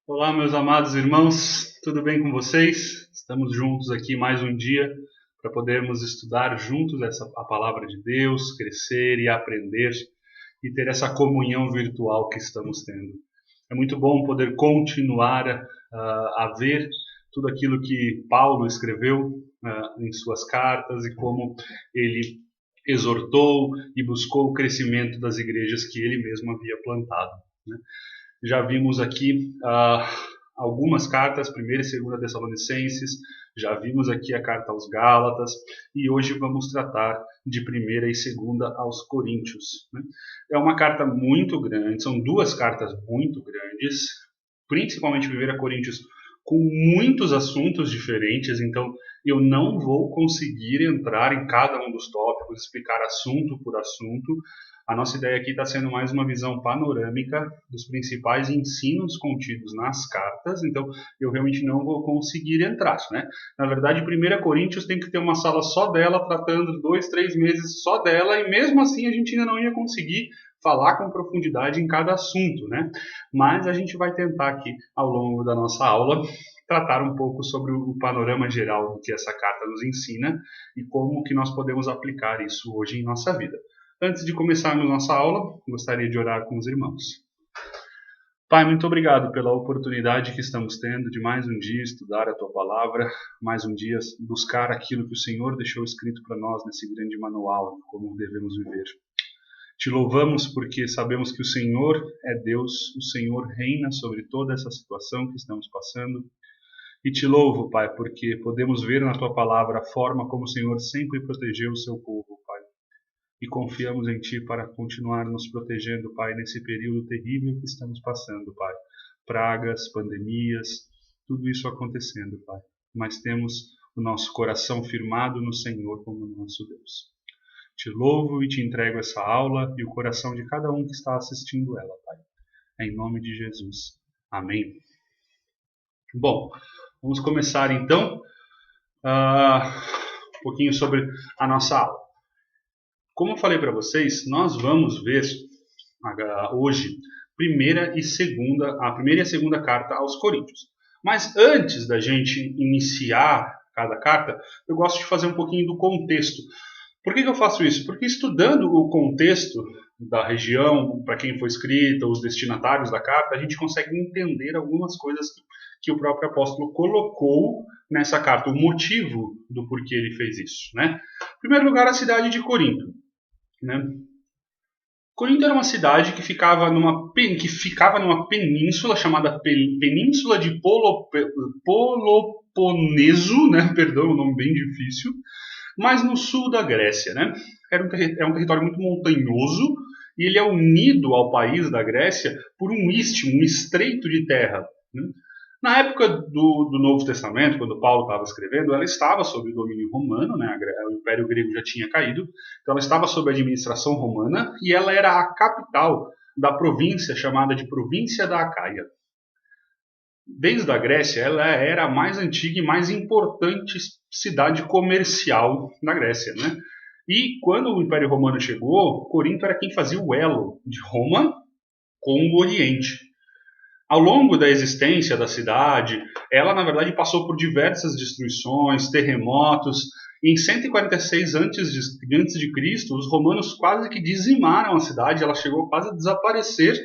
Olá, meus amados irmãos, tudo bem com vocês? Estamos juntos aqui mais um dia para podermos estudar juntos a palavra de Deus, crescer e aprender e ter essa comunhão virtual que estamos tendo. É muito bom poder continuar a ver tudo aquilo que Paulo escreveu em suas cartas e como ele exortou e buscou o crescimento das igrejas que ele mesmo havia plantado, né? Já vimos aqui algumas cartas, 1ª e 2ª Tessalonicenses, já vimos aqui a carta aos Gálatas, e hoje vamos tratar de 1ª e 2ª aos Coríntios, né? É uma carta muito grande, são duas cartas muito grandes, principalmente 1ª Coríntios, com muitos assuntos diferentes, então eu não vou conseguir entrar em cada um dos tópicos, explicar assunto por assunto. A nossa ideia aqui está sendo mais uma visão panorâmica dos principais ensinos contidos nas cartas, então eu realmente não vou conseguir entrar, né? Na verdade, 1ª Coríntios tem que ter uma sala só dela, tratando 2, 3 meses só dela, e mesmo assim a gente ainda não ia conseguir falar com profundidade em cada assunto, né? Mas a gente vai tentar aqui, ao longo da nossa aula, tratar um pouco sobre o panorama geral do que essa carta nos ensina e como que nós podemos aplicar isso hoje em nossa vida. Antes de começarmos nossa aula, gostaria de orar com os irmãos. Pai, muito obrigado pela oportunidade que estamos tendo de mais um dia estudar a Tua Palavra, mais um dia buscar aquilo que o Senhor deixou escrito para nós nesse grande manual, como devemos viver. Te louvamos porque sabemos que o Senhor é Deus, o Senhor reina sobre toda essa situação que estamos passando. E te louvo, Pai, porque podemos ver na Tua Palavra a forma como o Senhor sempre protegeu o seu povo, Pai. E confiamos em Ti para continuar nos protegendo, Pai, nesse período terrível que estamos passando, Pai. Pragas, pandemias, tudo isso acontecendo, Pai. Mas temos o nosso coração firmado no Senhor como nosso Deus. Te louvo e te entrego essa aula e o coração de cada um que está assistindo ela, Pai. Em nome de Jesus. Amém. Bom, vamos começar então um pouquinho sobre a nossa aula. Como eu falei para vocês, nós vamos ver hoje a 1ª e a 2ª carta aos Coríntios. Mas antes da gente iniciar cada carta, eu gosto de fazer um pouquinho do contexto. Por que eu faço isso? Porque estudando o contexto da região, para quem foi escrita, os destinatários da carta, a gente consegue entender algumas coisas que o próprio apóstolo colocou nessa carta, o motivo do porquê ele fez isso, né? Em primeiro lugar, a cidade de Corinto, né? Corinto era uma cidade que ficava numa península chamada Península de Peloponeso, né? Perdão, um nome bem difícil, mas no sul da Grécia, né? É um território muito montanhoso e ele é unido ao país da Grécia por um istmo, um estreito de terra, né? Na época do Novo Testamento, quando Paulo estava escrevendo, ela estava sob o domínio romano, né? O Império Grego já tinha caído, então ela estava sob a administração romana e ela era a capital da província chamada de Província da Acaia. Desde a Grécia, ela era a mais antiga e mais importante cidade comercial da Grécia, né? E quando o Império Romano chegou, Corinto era quem fazia o elo de Roma com o Oriente. Ao longo da existência da cidade, ela na verdade passou por diversas destruições, terremotos. Em 146 antes de Cristo, os romanos quase que dizimaram a cidade, ela chegou quase a desaparecer.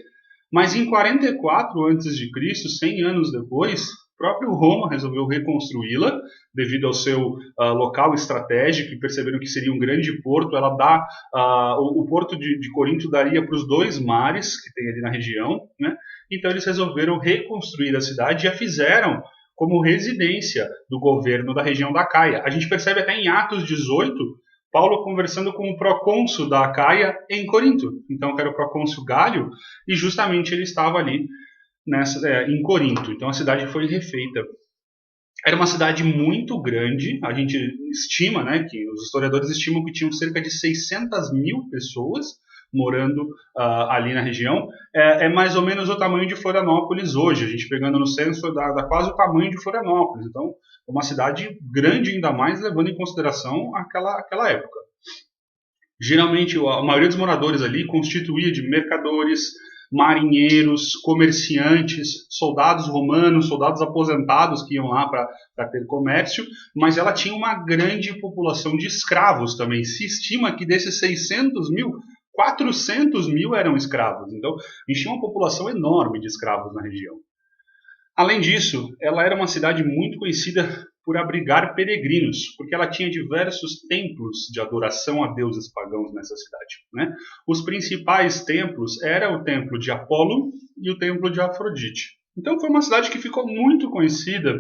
Mas em 44 a.C., 100 anos depois, o próprio Roma resolveu reconstruí-la devido ao seu local estratégico e perceberam que seria um grande porto. O porto de Corinto daria para os 2 mares que tem ali na região, né? Então eles resolveram reconstruir a cidade e a fizeram como residência do governo da região da Acaia. A gente percebe até em Atos 18, Paulo conversando com o procônsul da Acaia em Corinto. Então, que era o procônsul Gálio, e justamente ele estava ali em Corinto. Então, a cidade foi refeita. Era uma cidade muito grande. A gente estima, né, que os historiadores estimam que tinham cerca de 600.000 pessoas morando ali na região. É mais ou menos o tamanho de Florianópolis hoje. A gente pegando no censo, dá quase o tamanho de Florianópolis. Então, uma cidade grande, ainda mais levando em consideração aquela época. Geralmente, a maioria dos moradores ali constituía de mercadores, marinheiros, comerciantes, soldados romanos, soldados aposentados que iam lá para ter comércio, mas ela tinha uma grande população de escravos também. Se estima que desses 600 mil, 400 mil eram escravos. Então, a gente tinha uma população enorme de escravos na região. Além disso, ela era uma cidade muito conhecida por abrigar peregrinos, porque ela tinha diversos templos de adoração a deuses pagãos nessa cidade, né? Os principais templos eram o templo de Apolo e o templo de Afrodite. Então foi uma cidade que ficou muito conhecida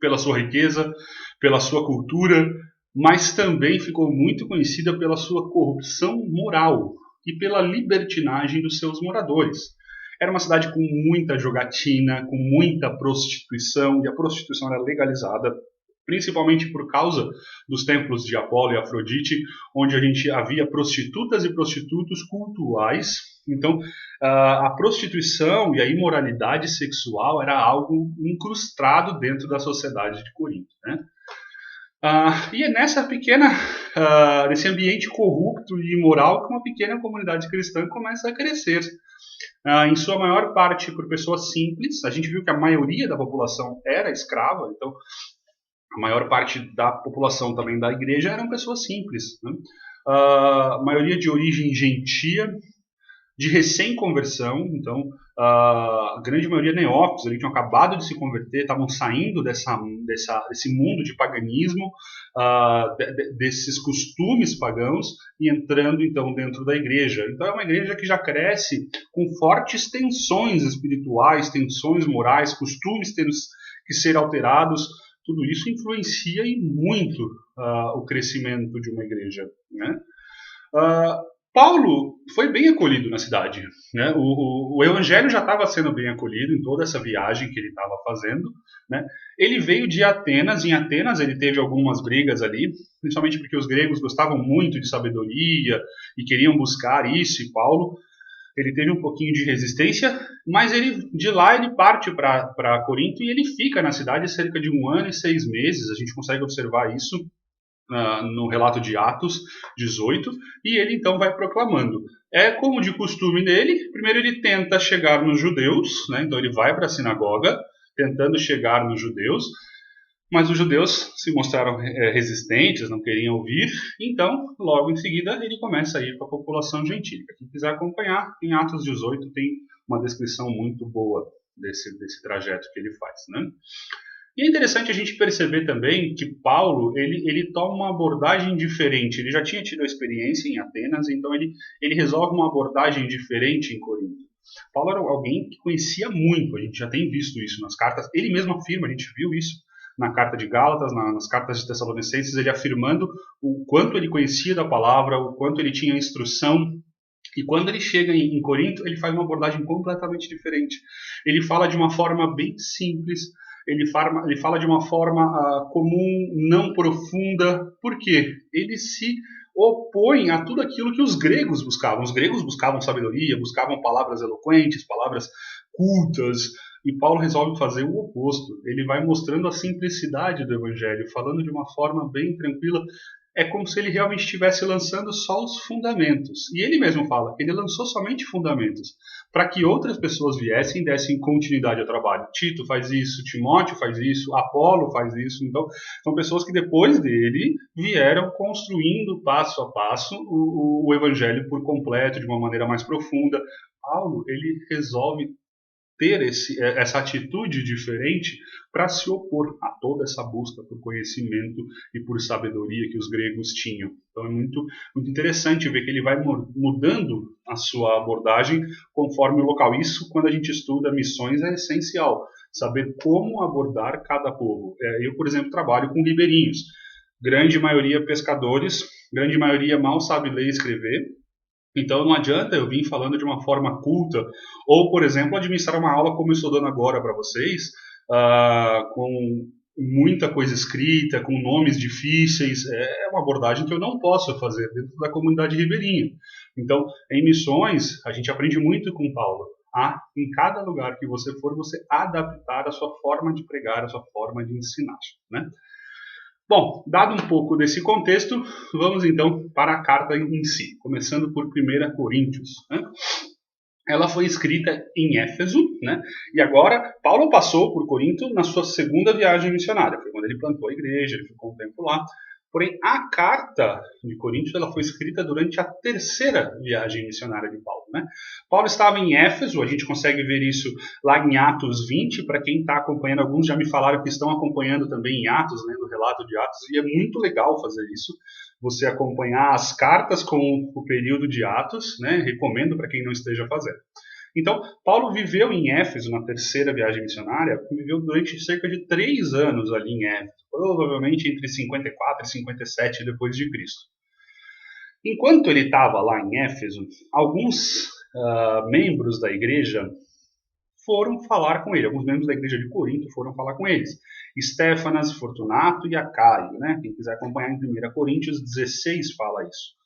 pela sua riqueza, pela sua cultura, mas também ficou muito conhecida pela sua corrupção moral e pela libertinagem dos seus moradores. Era uma cidade com muita jogatina, com muita prostituição, e a prostituição era legalizada, principalmente por causa dos templos de Apolo e Afrodite, onde a gente havia prostitutas e prostitutos cultuais. Então, a prostituição e a imoralidade sexual era algo incrustado dentro da sociedade de Corinto, né? E é nesse ambiente corrupto e imoral que uma pequena comunidade cristã começa a crescer. Em sua maior parte por pessoas simples. A gente viu que a maioria da população era escrava, então a maior parte da população também da igreja eram pessoas simples, né? A maioria de origem gentia, de recém-conversão, então a grande maioria neófitos, eles tinham acabado de se converter, estavam saindo desse mundo de paganismo, desses costumes pagãos, e entrando então dentro da igreja. Então é uma igreja que já cresce com fortes tensões espirituais, tensões morais, costumes tendo que ser alterados. Tudo isso influencia e muito o crescimento de uma igreja, né? Paulo foi bem acolhido na cidade, né? O evangelho já estava sendo bem acolhido em toda essa viagem que ele estava fazendo, né? Ele veio de Atenas. Em Atenas ele teve algumas brigas ali, principalmente porque os gregos gostavam muito de sabedoria e queriam buscar isso, e Paulo, ele teve um pouquinho de resistência, mas de lá ele parte para Corinto e ele fica na cidade cerca de 1 ano e 6 meses. A gente consegue observar isso no relato de Atos 18, e ele então vai proclamando. É como de costume dele, primeiro ele tenta chegar nos judeus, né? Então ele vai para a sinagoga, tentando chegar nos judeus, mas os judeus se mostraram resistentes, não queriam ouvir, então logo em seguida ele começa a ir para a população gentílica. Quem quiser acompanhar, em Atos 18 tem uma descrição muito boa desse trajeto que ele faz, né? E é interessante a gente perceber também que Paulo, ele toma uma abordagem diferente. Ele já tinha tido a experiência em Atenas, então ele resolve uma abordagem diferente em Corinto. Paulo era alguém que conhecia muito, a gente já tem visto isso nas cartas. Ele mesmo afirma, a gente viu isso na carta de Gálatas, nas cartas de Tessalonicenses, ele afirmando o quanto ele conhecia da palavra, o quanto ele tinha instrução. E quando ele chega em Corinto, ele faz uma abordagem completamente diferente. Ele fala de uma forma bem simples, ele fala de uma forma comum, não profunda. Por quê? Ele se opõe a tudo aquilo que os gregos buscavam. Os gregos buscavam sabedoria, buscavam palavras eloquentes, palavras cultas, e Paulo resolve fazer o oposto. Ele vai mostrando a simplicidade do evangelho, falando de uma forma bem tranquila. É como se ele realmente estivesse lançando só os fundamentos. E ele mesmo fala que ele lançou somente fundamentos, para que outras pessoas viessem e dessem continuidade ao trabalho. Tito faz isso, Timóteo faz isso, Apolo faz isso. Então, são pessoas que depois dele vieram construindo passo a passo o evangelho por completo, de uma maneira mais profunda. Paulo, ele resolve ter essa atitude diferente para se opor a toda essa busca por conhecimento e por sabedoria que os gregos tinham. Então é muito, muito interessante ver que ele vai mudando a sua abordagem conforme o local. Isso, quando a gente estuda missões, é essencial, saber como abordar cada povo. Eu, por exemplo, trabalho com ribeirinhos, grande maioria pescadores, grande maioria mal sabe ler e escrever. Então não adianta eu vir falando de uma forma culta, ou, por exemplo, administrar uma aula como eu estou dando agora para vocês, com muita coisa escrita, com nomes difíceis. É uma abordagem que eu não posso fazer dentro da comunidade ribeirinha. Então, em missões, a gente aprende muito com Paulo. Em cada lugar que você for, você adaptar a sua forma de pregar, a sua forma de ensinar, né? Bom, dado um pouco desse contexto, vamos então para a carta em si, começando por 1 Coríntios, né? ela foi escrita em Éfeso, né? E agora Paulo passou por Corinto na sua segunda viagem missionária. Foi quando ele plantou a igreja, ele ficou um tempo lá. Porém, a carta de Corinto ela foi escrita durante a terceira viagem missionária de Paulo, né? Paulo estava em Éfeso, a gente consegue ver isso lá em Atos 20. Para quem está acompanhando, alguns já me falaram que estão acompanhando também em Atos, né, no relato de Atos, e é muito legal fazer isso. Você acompanhar as cartas com o período de Atos, né? Recomendo para quem não esteja fazendo. Então, Paulo viveu em Éfeso na terceira viagem missionária, viveu durante cerca de 3 anos ali em Éfeso, provavelmente entre 54 e 57 depois de Cristo. Enquanto ele estava lá em Éfeso, alguns membros da igreja foram falar com ele, alguns membros da igreja de Corinto foram falar com eles. Estéfanas, Fortunato e Acaio, né? Quem quiser acompanhar em 1 Coríntios 16 fala isso.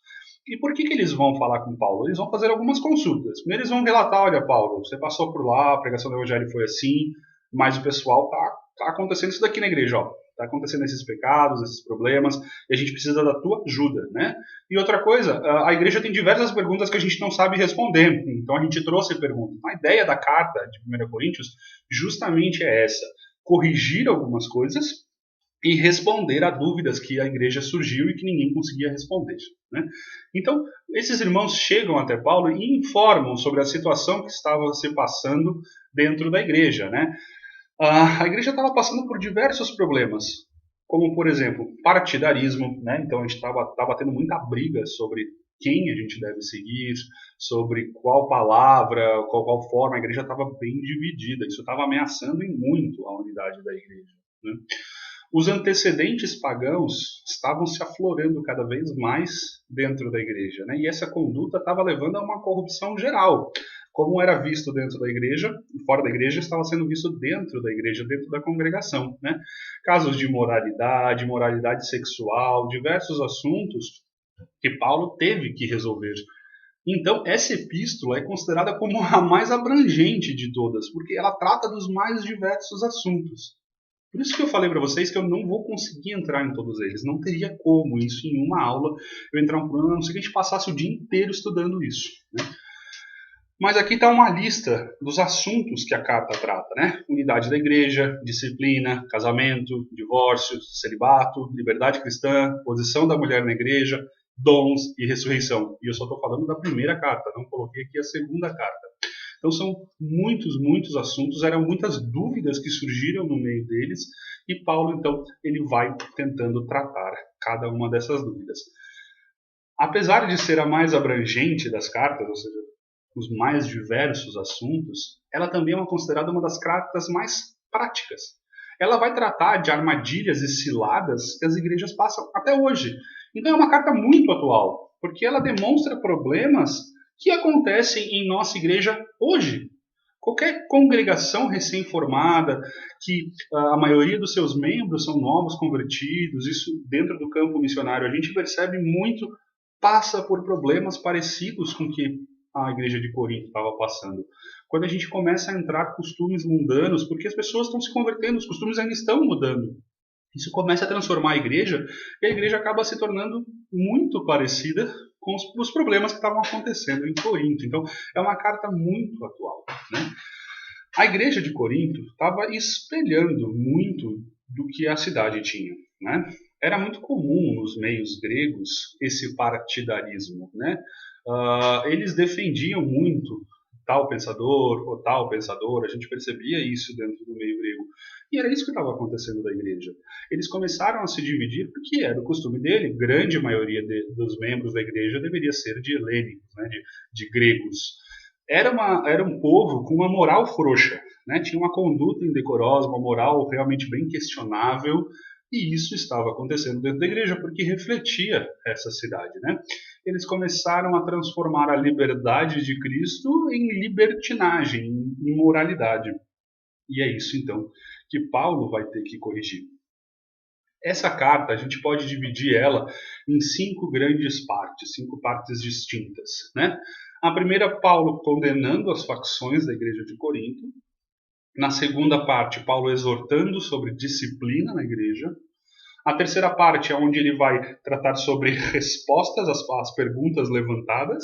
E por que eles vão falar com Paulo? Eles vão fazer algumas consultas. Primeiro eles vão relatar, olha Paulo, você passou por lá, a pregação do evangelho foi assim, mas o pessoal tá acontecendo isso daqui na igreja, ó. Tá acontecendo esses pecados, esses problemas, e a gente precisa da tua ajuda, né? E outra coisa, a igreja tem diversas perguntas que a gente não sabe responder, então a gente trouxe perguntas. A ideia da carta de 1 Coríntios justamente é essa, corrigir algumas coisas e responder a dúvidas que a igreja surgiu e que ninguém conseguia responder, né? Então, esses irmãos chegam até Paulo e informam sobre a situação que estava se passando dentro da igreja, né? A igreja estava passando por diversos problemas, como, por exemplo, partidarismo, né? Então a gente estava tendo muita briga sobre quem a gente deve seguir, sobre qual palavra, qual forma. A igreja estava bem dividida, isso estava ameaçando em muito a unidade da igreja, né? Os antecedentes pagãos estavam se aflorando cada vez mais dentro da igreja, né? E essa conduta estava levando a uma corrupção geral. Como era visto dentro da igreja, fora da igreja, estava sendo visto dentro da igreja, dentro da congregação, né? Casos de moralidade, moralidade sexual, diversos assuntos que Paulo teve que resolver. Então, essa epístola é considerada como a mais abrangente de todas, porque ela trata dos mais diversos assuntos. Por isso que eu falei para vocês que eu não vou conseguir entrar em todos eles. Não teria como isso em uma aula eu entrar um problema, a não ser que a gente passasse o dia inteiro estudando isso, né? Mas aqui está uma lista dos assuntos que a carta trata, né? Unidade da igreja, disciplina, casamento, divórcio, celibato, liberdade cristã, posição da mulher na igreja, dons e ressurreição. E eu só estou falando da primeira carta, não coloquei aqui a segunda carta. Então são muitos assuntos, eram muitas dúvidas que surgiram no meio deles, e Paulo, então, ele vai tentando tratar cada uma dessas dúvidas. Apesar de ser a mais abrangente das cartas, ou seja, os mais diversos assuntos, ela também é considerada uma das cartas mais práticas. Ela vai tratar de armadilhas e ciladas que as igrejas passam até hoje. Então é uma carta muito atual, porque ela demonstra problemas que acontecem em nossa igreja hoje. Qualquer congregação recém-formada, que a maioria dos seus membros são novos convertidos, isso dentro do campo missionário, a gente percebe muito, passa por problemas parecidos com que a igreja de Corinto estava passando. Quando a gente começa a entrar costumes mundanos, porque as pessoas estão se convertendo, os costumes ainda estão mudando. Isso começa a transformar a igreja, e a igreja acaba se tornando muito parecida com os problemas que estavam acontecendo em Corinto. Então, é uma carta muito atual, né? A igreja de Corinto estava espelhando muito do que a cidade tinha, né? Era muito comum nos meios gregos esse partidarismo, né? Eles defendiam muito tal pensador ou tal pensador, a gente percebia isso dentro do meio grego. E era isso que estava acontecendo da igreja. Eles começaram a se dividir porque era o costume dele, grande maioria dos membros da igreja deveria ser de helênicos, né, de gregos. Era um povo com uma moral frouxa, né, tinha uma conduta indecorosa, uma moral realmente bem questionável, e isso estava acontecendo dentro da igreja porque refletia essa cidade, né? Eles começaram a transformar a liberdade de Cristo em libertinagem, em imoralidade. E é isso, então, que Paulo vai ter que corrigir. Essa carta, a gente pode dividir ela em 5 grandes partes, 5 partes distintas, né? A primeira, Paulo condenando as facções da igreja de Corinto. Na segunda parte, Paulo exortando sobre disciplina na igreja. A terceira parte é onde ele vai tratar sobre respostas às perguntas levantadas.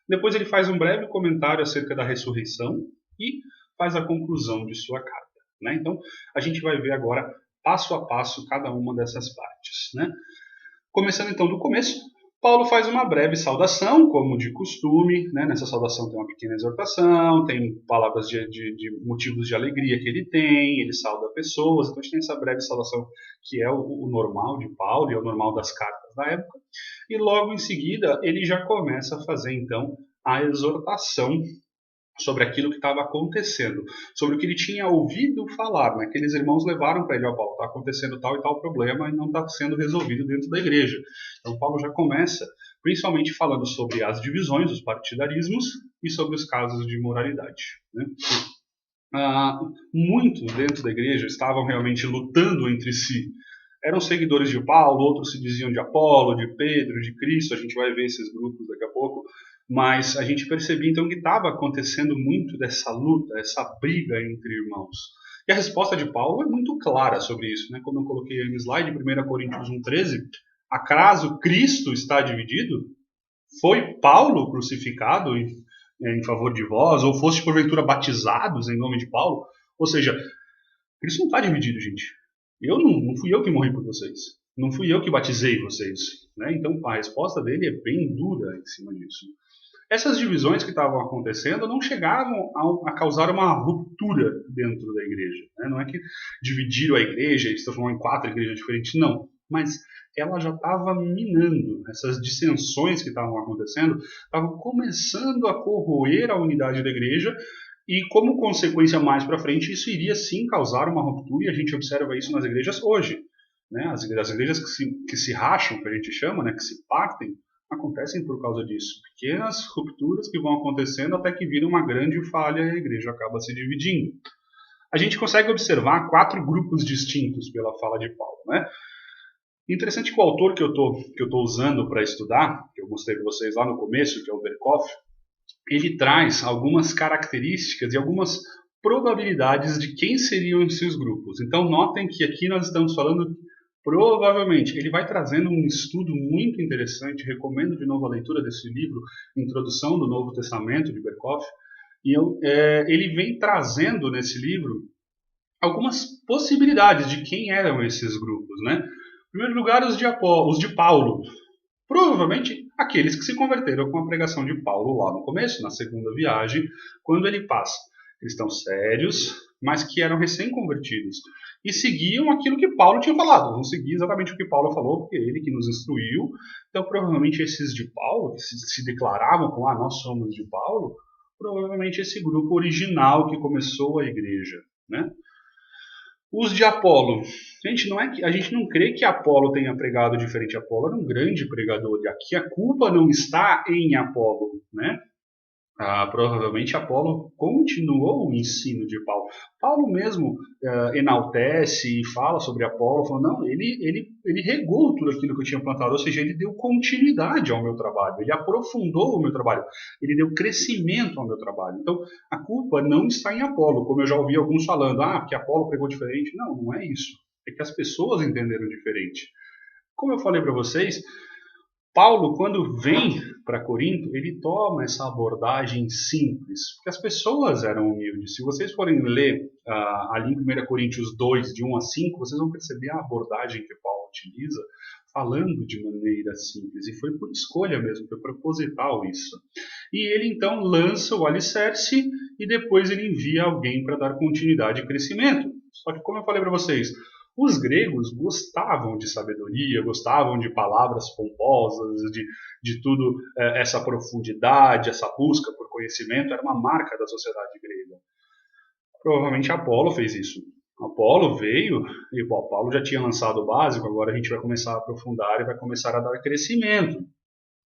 Depois ele faz um breve comentário acerca da ressurreição e faz a conclusão de sua carta, né? Então, a gente vai ver agora, passo a passo, cada uma dessas partes, né? Começando então do começo, Paulo faz uma breve saudação, como de costume, né? Nessa saudação tem uma pequena exortação, tem palavras de motivos de alegria que ele sauda pessoas, então a gente tem essa breve saudação que é o normal de Paulo e é o normal das cartas da época, e logo em seguida ele já começa a fazer então a exortação sobre aquilo que estava acontecendo, sobre o que ele tinha ouvido falar, né? Aqueles irmãos levaram para ele, ó, Paulo, está acontecendo tal e tal problema e não está sendo resolvido dentro da igreja. Então Paulo já começa, principalmente falando sobre as divisões, os partidarismos e sobre os casos de imoralidade, né? Muitos dentro da igreja estavam realmente lutando entre si. Eram seguidores de Paulo, outros se diziam de Apolo, de Pedro, de Cristo, a gente vai ver esses grupos daqui a pouco, mas a gente percebia então que estava acontecendo muito dessa luta, essa briga entre irmãos. E a resposta de Paulo é muito clara sobre isso, né? Como eu coloquei aí no slide, 1 Coríntios 1,13, acaso Cristo está dividido? Foi Paulo crucificado em favor de vós, ou foste porventura batizados em nome de Paulo? Ou seja, Cristo não está dividido, gente. Não fui eu que morri por vocês. Não fui eu que batizei vocês, né? Então a resposta dele é bem dura em cima disso. Essas divisões que estavam acontecendo não chegavam a causar uma ruptura dentro da igreja, né? Não é que dividiram a igreja e se transformaram em 4 igrejas diferentes, não. Mas ela já estava minando. Essas dissensões que estavam acontecendo estavam começando a corroer a unidade da igreja e, como consequência, mais para frente, isso iria sim causar uma ruptura, e a gente observa isso nas igrejas hoje, né? As igrejas que se racham, que a gente chama, né? Que se partem, acontecem por causa disso. Pequenas rupturas que vão acontecendo até que vira uma grande falha e a igreja acaba se dividindo. A gente consegue observar 4 grupos distintos pela fala de Paulo, né? Interessante que o autor que eu tô usando para estudar, que eu mostrei para vocês lá no começo, que é o Berkhoff, ele traz algumas características e algumas probabilidades de quem seriam esses grupos. Então notem que aqui nós estamos falando provavelmente. Ele vai trazendo um estudo muito interessante, recomendo de novo a leitura desse livro, Introdução do Novo Testamento, de Berkhoff, e ele vem trazendo nesse livro algumas possibilidades de quem eram esses grupos, né? Em primeiro lugar, os de Paulo. Provavelmente aqueles que se converteram com a pregação de Paulo lá no começo, na segunda viagem, quando ele passa. Cristãos sérios, mas que eram recém-convertidos. E seguiam aquilo que Paulo tinha falado. Vão seguir exatamente o que Paulo falou, porque é ele que nos instruiu. Então, provavelmente, esses de Paulo, que se declaravam como, nós somos de Paulo, provavelmente esse grupo original que começou a igreja, né? Os de Apolo. A gente não crê que Apolo tenha pregado diferente. Apolo era um grande pregador. E aqui a culpa não está em Apolo, né? Provavelmente Apolo continuou o ensino de Paulo. Paulo mesmo enaltece e fala sobre Apolo, falando, não, ele regou tudo aquilo que eu tinha plantado, ou seja, ele deu continuidade ao meu trabalho, ele aprofundou o meu trabalho, ele deu crescimento ao meu trabalho. Então, a culpa não está em Apolo, como eu já ouvi alguns falando, porque Apolo pregou diferente. Não, não é isso. É que as pessoas entenderam diferente. Como eu falei para vocês, Paulo, quando vem para Corinto, ele toma essa abordagem simples, porque as pessoas eram humildes. Se vocês forem ler ali em 1 Coríntios 2, de 1 a 5, vocês vão perceber a abordagem que Paulo utiliza, falando de maneira simples. E foi por escolha mesmo, foi proposital isso. E ele então lança o alicerce e depois ele envia alguém para dar continuidade e crescimento. Só que, como eu falei para vocês, os gregos gostavam de sabedoria, gostavam de palavras pomposas, de tudo, essa profundidade, essa busca por conhecimento, era uma marca da sociedade grega. Provavelmente Apolo fez isso. Apolo veio e Paulo já tinha lançado o básico, agora a gente vai começar a aprofundar e vai começar a dar crescimento.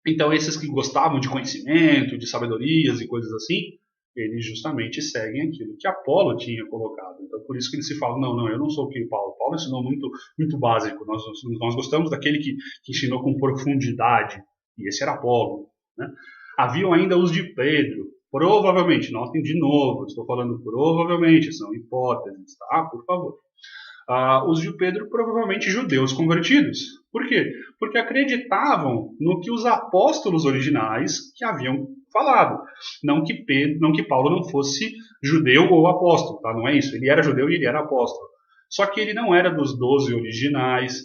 Então esses que gostavam de conhecimento, de sabedorias e coisas assim, eles justamente seguem aquilo que Apolo tinha colocado. Então, por isso que eles se falam, não, eu não sou o que Paulo. Paulo ensinou muito, muito básico. Nós gostamos daquele que ensinou com profundidade. E esse era Apolo, né? Haviam ainda os de Pedro. Provavelmente, notem de novo, estou falando provavelmente, são hipóteses, tá? Por favor. Os de Pedro, provavelmente judeus convertidos. Por quê? Porque acreditavam no que os apóstolos originais que haviam falado. Não que Paulo não fosse judeu ou apóstolo, tá? Não é isso. Ele era judeu e ele era apóstolo. Só que ele não era dos 12 originais,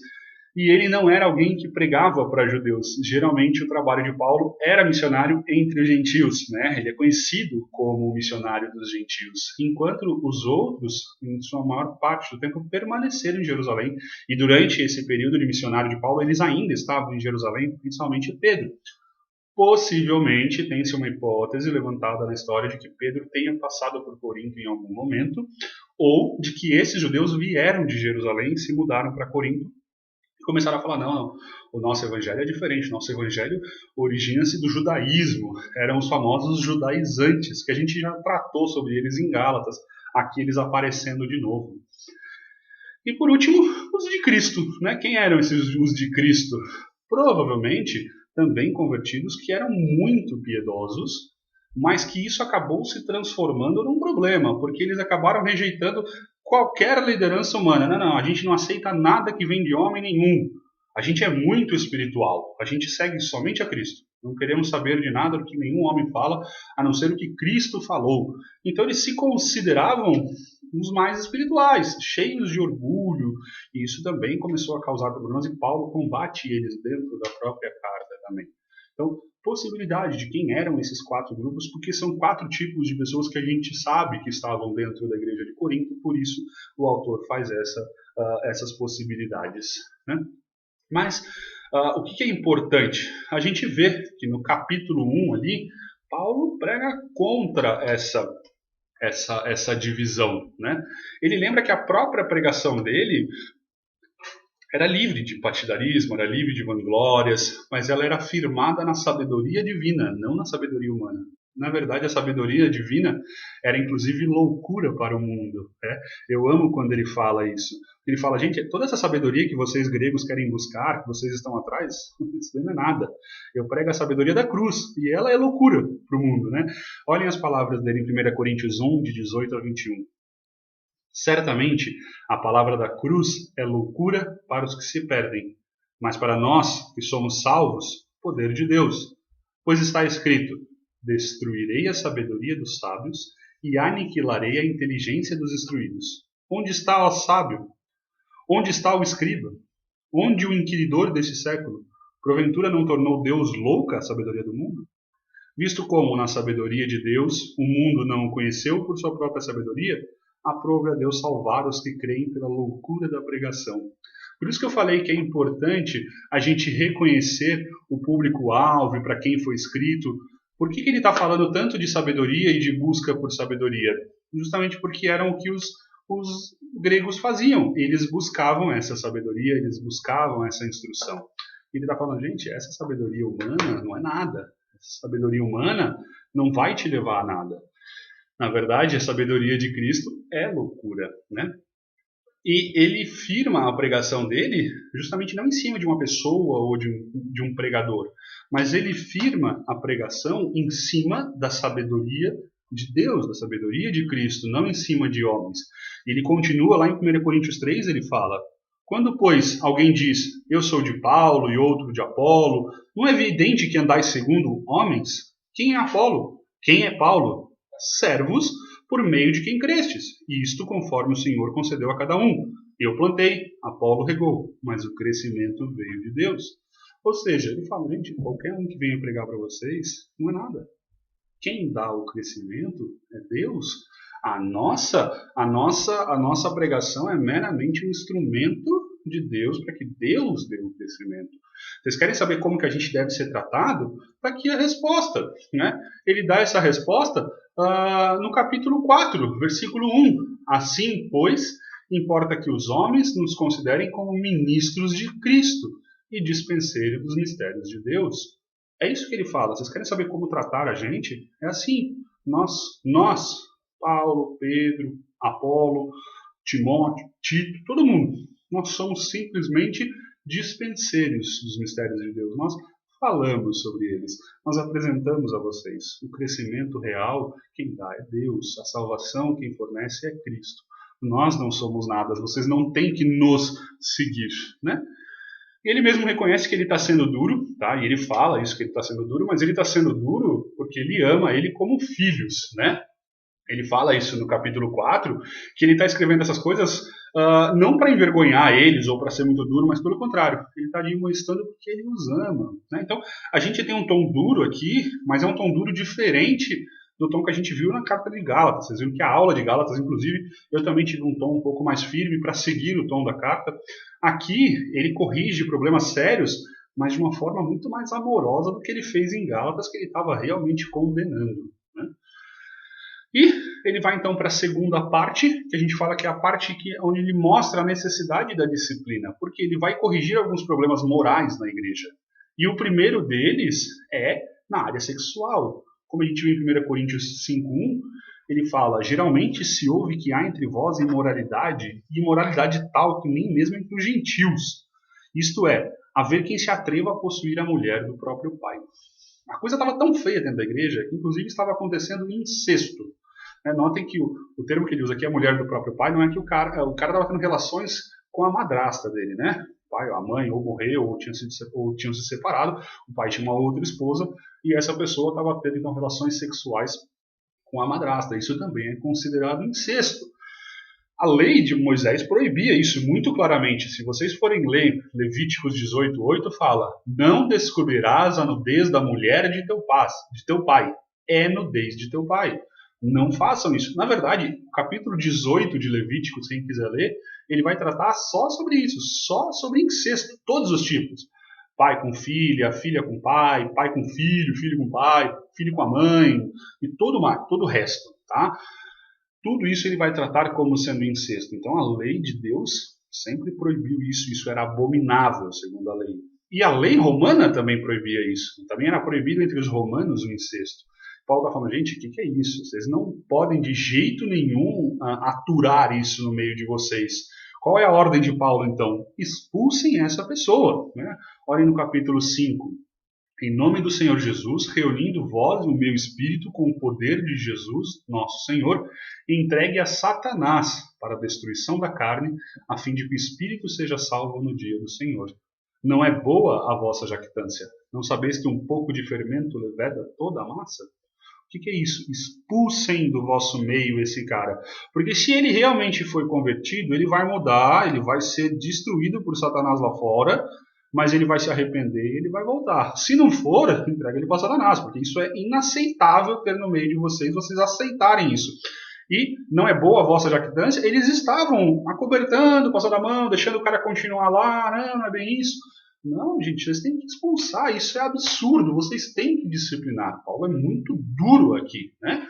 e ele não era alguém que pregava para judeus. Geralmente o trabalho de Paulo era missionário entre os gentios, né? Ele é conhecido como missionário dos gentios, enquanto os outros, em sua maior parte do tempo, permaneceram em Jerusalém. E durante esse período de missionário de Paulo, eles ainda estavam em Jerusalém, principalmente Pedro. Possivelmente tem-se uma hipótese levantada na história de que Pedro tenha passado por Corinto em algum momento, ou de que esses judeus vieram de Jerusalém e se mudaram para Corinto, começaram a falar, não, o nosso evangelho é diferente, o nosso evangelho origina-se do judaísmo, eram os famosos judaizantes, que a gente já tratou sobre eles em Gálatas, aqui eles aparecendo de novo. E por último, os de Cristo, né? Quem eram esses os de Cristo? Provavelmente também convertidos que eram muito piedosos, mas que isso acabou se transformando num problema, porque eles acabaram rejeitando qualquer liderança humana. Não, a gente não aceita nada que vem de homem nenhum. A gente é muito espiritual. A gente segue somente a Cristo. Não queremos saber de nada do que nenhum homem fala, a não ser o que Cristo falou. Então eles se consideravam os mais espirituais, cheios de orgulho. E isso também começou a causar problemas e Paulo combate eles dentro da própria carta também. Então, possibilidade de quem eram esses 4 grupos, porque são 4 tipos de pessoas que a gente sabe que estavam dentro da igreja de Corinto, por isso o autor faz essas possibilidades, né? Mas o que é importante? A gente vê que no capítulo 1 ali, Paulo prega contra essa divisão, né? Ele lembra que a própria pregação dele era livre de partidarismo, era livre de vanglórias, mas ela era firmada na sabedoria divina, não na sabedoria humana. Na verdade, a sabedoria divina era inclusive loucura para o mundo, né? Eu amo quando ele fala isso. Ele fala, gente, toda essa sabedoria que vocês gregos querem buscar, que vocês estão atrás, isso não é nada. Eu prego a sabedoria da cruz, e ela é loucura para o mundo, né? Olhem as palavras dele em 1 Coríntios 1, de 18 a 21. Certamente, a palavra da cruz é loucura para os que se perdem, mas para nós, que somos salvos, poder de Deus. Pois está escrito, destruirei a sabedoria dos sábios e aniquilarei a inteligência dos instruídos. Onde está o sábio? Onde está o escriba? Onde o inquiridor deste século? Porventura não tornou Deus louca a sabedoria do mundo? Visto como, na sabedoria de Deus, o mundo não o conheceu por sua própria sabedoria, aprove a Deus salvar os que creem pela loucura da pregação. Por isso que eu falei que é importante a gente reconhecer o público-alvo e para quem foi escrito. Por que ele está falando tanto de sabedoria e de busca por sabedoria? Justamente porque eram o que os gregos faziam. Eles buscavam essa sabedoria, eles buscavam essa instrução. E ele está falando, gente, essa sabedoria humana não é nada. Essa sabedoria humana não vai te levar a nada. Na verdade, a sabedoria de Cristo é loucura, né? E ele firma a pregação dele justamente não em cima de uma pessoa ou de um pregador, mas ele firma a pregação em cima da sabedoria de Deus, da sabedoria de Cristo, não em cima de homens. Ele continua lá em 1 Coríntios 3, ele fala, quando, pois, alguém diz, eu sou de Paulo e outro de Apolo, não é evidente que andais segundo homens? Quem é Apolo? Quem é Paulo? Servos por meio de quem crestes, e isto conforme o Senhor concedeu a cada um. Eu plantei, Apolo regou, mas o crescimento veio de Deus. Ou seja, ele fala, gente, qualquer um que venha pregar para vocês não é nada. Quem dá o crescimento é Deus. A nossa pregação é meramente um instrumento de Deus para que Deus dê o crescimento. Vocês querem saber como que a gente deve ser tratado? Está aqui a resposta, né? Ele dá essa resposta no capítulo 4, versículo 1. Assim, pois, importa que os homens nos considerem como ministros de Cristo e dispenseiros dos mistérios de Deus. É isso que ele fala. Vocês querem saber como tratar a gente? É assim. Nós, Paulo, Pedro, Apolo, Timóteo, Tito, todo mundo, nós somos simplesmente dispenseiros dos mistérios de Deus. Nós falamos sobre eles, nós apresentamos a vocês. O crescimento real, quem dá é Deus. A salvação, quem fornece é Cristo. Nós não somos nada, vocês não têm que nos seguir, né? Ele mesmo reconhece que ele está sendo duro, tá? E ele fala isso, que ele está sendo duro, mas ele está sendo duro porque ele ama ele como filhos, né? Ele fala isso no capítulo 4, que ele está escrevendo essas coisas não para envergonhar eles ou para ser muito duro, mas pelo contrário, ele está admoestando porque ele os ama, né? Então, a gente tem um tom duro aqui, mas é um tom duro diferente do tom que a gente viu na carta de Gálatas. Vocês viram que a aula de Gálatas, inclusive, eu também tive um tom um pouco mais firme para seguir o tom da carta. Aqui, ele corrige problemas sérios, mas de uma forma muito mais amorosa do que ele fez em Gálatas, que ele estava realmente condenando, né? E ele vai então para a segunda parte, que a gente fala que é a parte onde ele mostra a necessidade da disciplina, porque ele vai corrigir alguns problemas morais na igreja. E o primeiro deles é na área sexual. Como a gente viu em 1 Coríntios 5:1, ele fala: geralmente se ouve que há entre vós imoralidade, e imoralidade tal que nem mesmo entre os gentios. Isto é, haver quem se atreva a possuir a mulher do próprio pai. A coisa estava tão feia dentro da igreja que inclusive estava acontecendo incesto. Notem que o termo que ele usa aqui, a mulher do próprio pai, não é que o cara estava tendo relações com a madrasta dele, né? O pai, a mãe, ou morreu, ou tinham se separado, o pai tinha uma outra esposa, e essa pessoa estava tendo então relações sexuais com a madrasta. Isso também é considerado incesto. A lei de Moisés proibia isso muito claramente. Se vocês forem ler Levíticos 18:8, fala: não descobrirás a nudez da mulher de teu pai. É nudez de teu pai. Não façam isso. Na verdade, o capítulo 18 de Levíticos, quem quiser ler, ele vai tratar só sobre isso, só sobre incesto, todos os tipos. Pai com filha, filha com pai, pai com filho, filho com pai, filho com a mãe, e todo o resto, tá? Tudo isso ele vai tratar como sendo incesto. Então a lei de Deus sempre proibiu isso, isso era abominável, segundo a lei. E a lei romana também proibia isso. Também era proibido entre os romanos o incesto. Paulo está falando: gente, o que é isso? Vocês não podem de jeito nenhum aturar isso no meio de vocês. Qual é a ordem de Paulo, então? Expulsem essa pessoa, né? Olhem no capítulo 5. Em nome do Senhor Jesus, reunindo vós e o meu espírito com o poder de Jesus, nosso Senhor, entregue a Satanás para a destruição da carne, a fim de que o espírito seja salvo no dia do Senhor. Não é boa a vossa jactância? Não sabeis que um pouco de fermento leveda toda a massa? O que é isso? Expulsem do vosso meio esse cara. Porque se ele realmente foi convertido, ele vai mudar, ele vai ser destruído por Satanás lá fora, mas ele vai se arrepender e ele vai voltar. Se não for, entrega ele para Satanás, porque isso é inaceitável ter no meio de vocês aceitarem isso. E não é boa a vossa jactância, eles estavam acobertando, passando a mão, deixando o cara continuar lá, não é bem isso. Não, gente, vocês têm que expulsar, isso é absurdo, vocês têm que disciplinar. Paulo é muito duro aqui, né?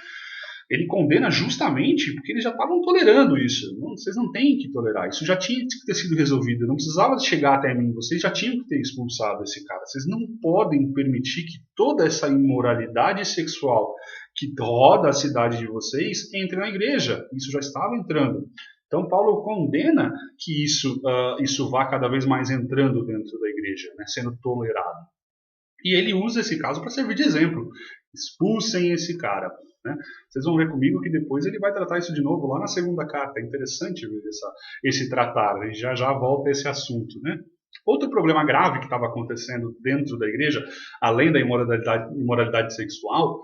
Ele condena justamente porque eles já estavam tolerando isso. Não, vocês não têm que tolerar, isso já tinha que ter sido resolvido, não precisava chegar até mim, vocês já tinham que ter expulsado esse cara. Vocês não podem permitir que toda essa imoralidade sexual que roda a cidade de vocês entre na igreja. Isso já estava entrando. Então Paulo condena que isso vá cada vez mais entrando dentro da igreja, né, sendo tolerado. E ele usa esse caso para servir de exemplo. Expulsem esse cara, né? Vocês vão ver comigo que depois ele vai tratar isso de novo lá na segunda carta. É interessante ver esse tratar, e já volta a esse assunto, né? Outro problema grave que estava acontecendo dentro da igreja, além da imoralidade sexual,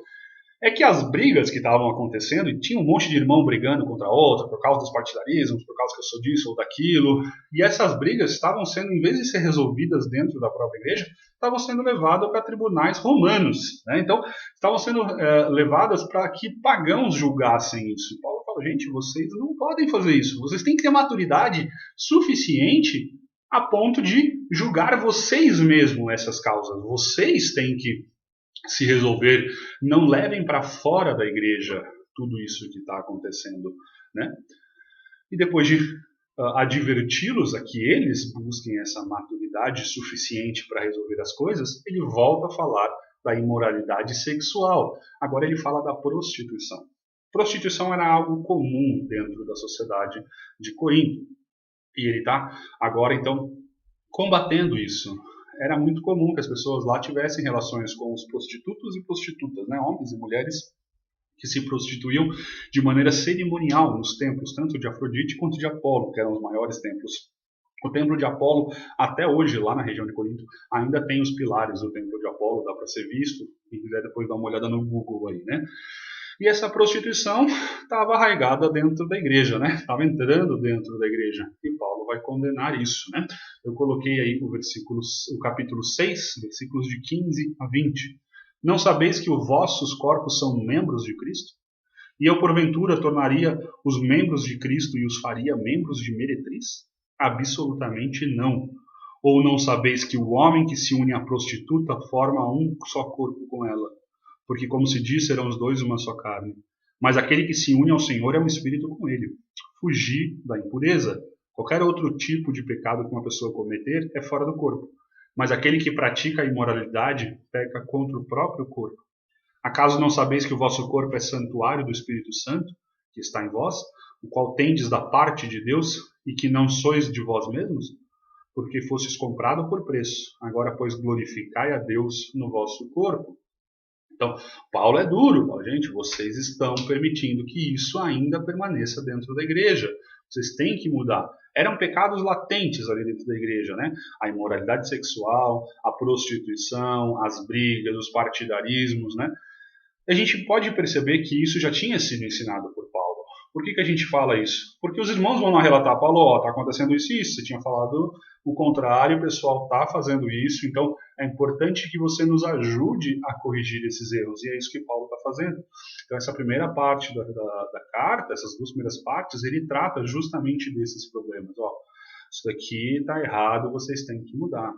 é que as brigas que estavam acontecendo, e tinha um monte de irmão brigando contra outro, por causa dos partidarismos, por causa que eu sou disso ou daquilo, e essas brigas estavam sendo, em vez de ser resolvidas dentro da própria igreja, estavam sendo levadas para tribunais romanos, né? Então, estavam sendo levadas para que pagãos julgassem isso. E Paulo fala: gente, vocês não podem fazer isso, vocês têm que ter maturidade suficiente a ponto de julgar vocês mesmos essas causas, vocês têm que se resolver, não levem para fora da igreja tudo isso que está acontecendo, né? E depois de adverti-los a que eles busquem essa maturidade suficiente para resolver as coisas, ele volta a falar da imoralidade sexual. Agora ele fala da prostituição. Prostituição era algo comum dentro da sociedade de Corinto. E ele está agora, então, combatendo isso. Era muito comum que as pessoas lá tivessem relações com os prostitutos e prostitutas, né? Homens e mulheres que se prostituíam de maneira cerimonial nos templos, tanto de Afrodite quanto de Apolo, que eram os maiores templos O templo de Apolo, até hoje, lá na região de Corinto, ainda tem os pilares do templo de Apolo, dá para ser visto. Quem quiser depois dar uma olhada no Google aí, né? E essa prostituição estava arraigada dentro da igreja, né? Estava entrando dentro da igreja. E Paulo vai condenar isso, né? Eu coloquei aí o capítulo 6, versículos de 15 a 20. Não sabeis que os vossos corpos são membros de Cristo? E eu, porventura, tornaria os membros de Cristo e os faria membros de meretriz? Absolutamente não. Ou não sabeis que o homem que se une à prostituta forma um só corpo com ela? Porque, como se diz, serão os dois uma só carne. Mas aquele que se une ao Senhor é um espírito com ele. Fugir da impureza. Qualquer outro tipo de pecado que uma pessoa cometer é fora do corpo. Mas aquele que pratica a imoralidade peca contra o próprio corpo. Acaso não sabeis que o vosso corpo é santuário do Espírito Santo, que está em vós, o qual tendes da parte de Deus, e que não sois de vós mesmos? Porque fostes comprado por preço. Agora, pois, glorificai a Deus no vosso corpo. Então, Paulo é duro. Gente, vocês estão permitindo que isso ainda permaneça dentro da igreja. Vocês têm que mudar. Eram pecados latentes ali dentro da igreja, né? A imoralidade sexual, a prostituição, as brigas, os partidarismos, né? A gente pode perceber que isso já tinha sido ensinado por Paulo. Por que a gente fala isso? Porque os irmãos vão lá relatar, Paulo, está acontecendo isso e isso, você tinha falado o contrário, o pessoal está fazendo isso, então é importante que você nos ajude a corrigir esses erros, e é isso que Paulo está fazendo. Então essa primeira parte da carta, essas duas primeiras partes, ele trata justamente desses problemas. Isso daqui está errado, vocês têm que mudar.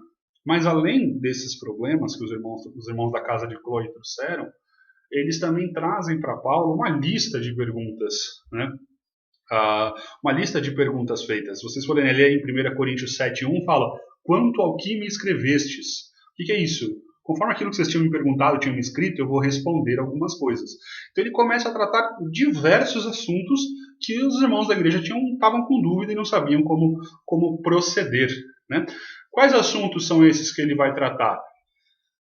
Mas além desses problemas que os irmãos da casa de Cloé trouxeram, eles também trazem para Paulo uma lista de perguntas, né? Uma lista de perguntas feitas. Se vocês forem ler em 1 Coríntios 7:1, fala: quanto ao que me escrevestes. O que é isso? Conforme aquilo que vocês tinham me perguntado, tinham me escrito, eu vou responder algumas coisas. Então ele começa a tratar diversos assuntos que os irmãos da igreja estavam com dúvida e não sabiam como proceder, né? Quais assuntos são esses que ele vai tratar?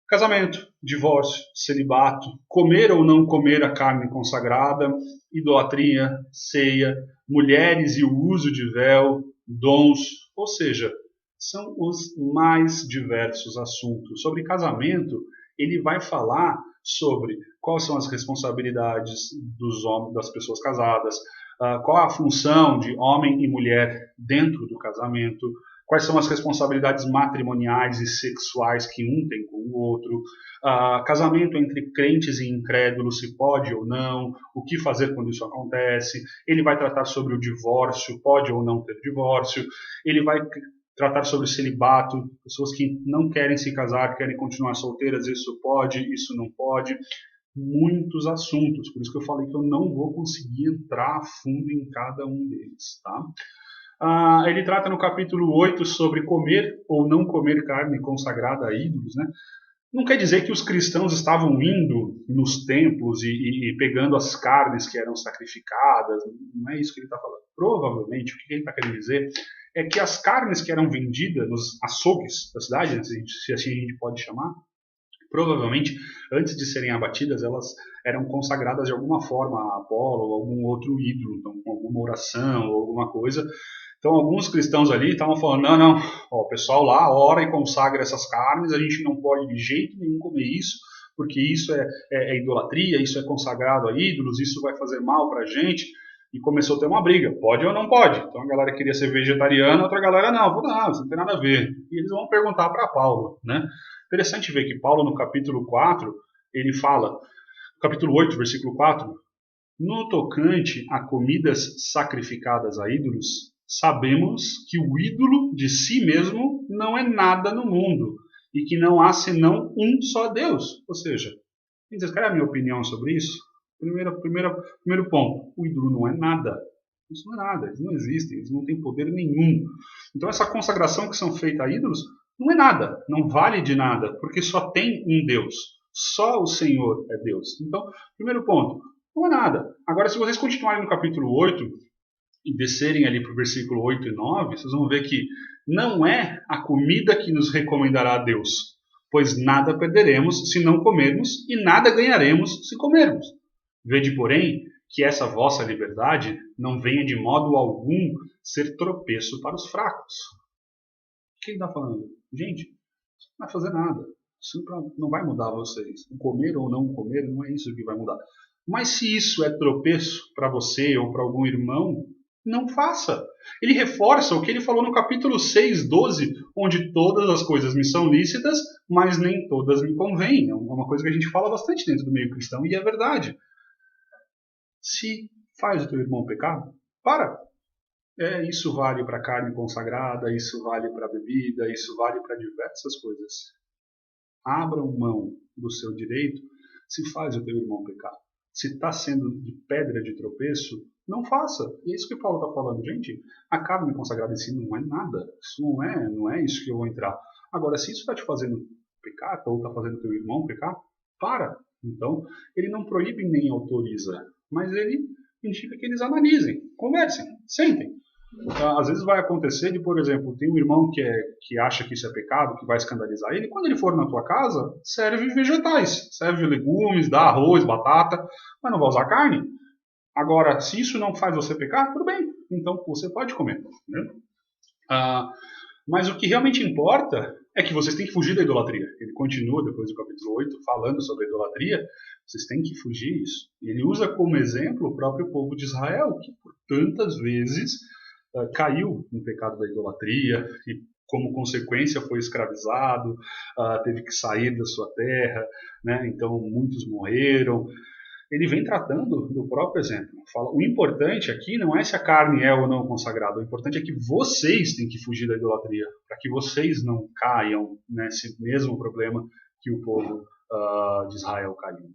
Casamento, divórcio, celibato, comer ou não comer a carne consagrada, idolatria, ceia, mulheres e o uso de véu, dons, ou seja, são os mais diversos assuntos. Sobre casamento, ele vai falar sobre quais são as responsabilidades dos homens, das pessoas casadas, qual a função de homem e mulher dentro do casamento, quais são as responsabilidades matrimoniais e sexuais que um tem com o outro, casamento entre crentes e incrédulos, se pode ou não, o que fazer quando isso acontece. Ele vai tratar sobre o divórcio, pode ou não ter divórcio. Ele vai tratar sobre o celibato, pessoas que não querem se casar, querem continuar solteiras, isso pode, isso não pode. Muitos assuntos, por isso que eu falei que eu não vou conseguir entrar a fundo em cada um deles, tá? Ele trata no capítulo 8 sobre comer ou não comer carne consagrada a ídolos, né? Não quer dizer que os cristãos estavam indo nos templos e pegando as carnes que eram sacrificadas, não é isso que ele está falando. Provavelmente, o que ele está querendo dizer é que as carnes que eram vendidas nos açougues da cidade, né, se assim a gente pode chamar, provavelmente, antes de serem abatidas, elas eram consagradas de alguma forma a Apolo ou algum outro ídolo, então, com alguma oração ou alguma coisa. Então, alguns cristãos ali estavam falando, não, o pessoal lá ora e consagra essas carnes, a gente não pode de jeito nenhum comer isso, porque isso é idolatria, isso é consagrado a ídolos, isso vai fazer mal para a gente. E começou a ter uma briga, pode ou não pode. Então a galera queria ser vegetariana, outra galera não, isso não tem nada a ver. E eles vão perguntar para Paulo, né? Interessante ver que Paulo, no capítulo 4, ele fala, capítulo 8, versículo 4, no tocante a comidas sacrificadas a ídolos, sabemos que o ídolo de si mesmo não é nada no mundo e que não há senão um só Deus. Ou seja, vocês querem a minha opinião sobre isso? Primeiro ponto, o ídolo não é nada. Isso não é nada, eles não existem, eles não têm poder nenhum. Então essa consagração que são feitas a ídolos não é nada, não vale de nada, porque só tem um Deus. Só o Senhor é Deus. Então, primeiro ponto, não é nada. Agora, se vocês continuarem no capítulo 8 e descerem ali para o versículo 8 e 9, vocês vão ver que não é a comida que nos recomendará a Deus, pois nada perderemos se não comermos e nada ganharemos se comermos. Vede, porém, que essa vossa liberdade não venha de modo algum ser tropeço para os fracos. que ele está falando? Gente, isso não vai fazer nada. Isso não vai mudar vocês. O comer ou não comer não é isso que vai mudar. Mas se isso é tropeço para você ou para algum irmão, não faça. Ele reforça o que ele falou no capítulo 6, 12, onde todas as coisas me são lícitas, mas nem todas me convêm. É uma coisa que a gente fala bastante dentro do meio cristão e é verdade. Se faz o teu irmão pecar, para. Isso vale para carne consagrada, isso vale para bebida, isso vale para diversas coisas. Abram mão do seu direito se faz o teu irmão pecar. Se está sendo de pedra de tropeço, não faça. E é isso que Paulo está falando. Gente, a carne consagrada em si não é nada. Isso não é isso que eu vou entrar. Agora, se isso está te fazendo pecar, ou está fazendo teu irmão pecar, para. Então, ele não proíbe nem autoriza, mas ele indica que eles analisem, conversem, sentem. Às vezes vai acontecer de, por exemplo, tem um irmão que acha que isso é pecado, que vai escandalizar ele. Quando ele for na tua casa, serve vegetais, serve legumes, dá arroz, batata, mas não vai usar carne. Agora, se isso não faz você pecar, tudo bem, então você pode comer. Né? Mas o que realmente importa é que vocês têm que fugir da idolatria. Ele continua depois do capítulo 8 falando sobre a idolatria. Vocês têm que fugir disso. Ele usa como exemplo o próprio povo de Israel, que por tantas vezes caiu no pecado da idolatria e como consequência foi escravizado, teve que sair da sua terra, né? Então muitos morreram. Ele vem tratando do próprio exemplo. Fala, o importante aqui não é se a carne é ou não consagrada, o importante é que vocês têm que fugir da idolatria, para que vocês não caiam nesse mesmo problema que o povo de Israel caiu.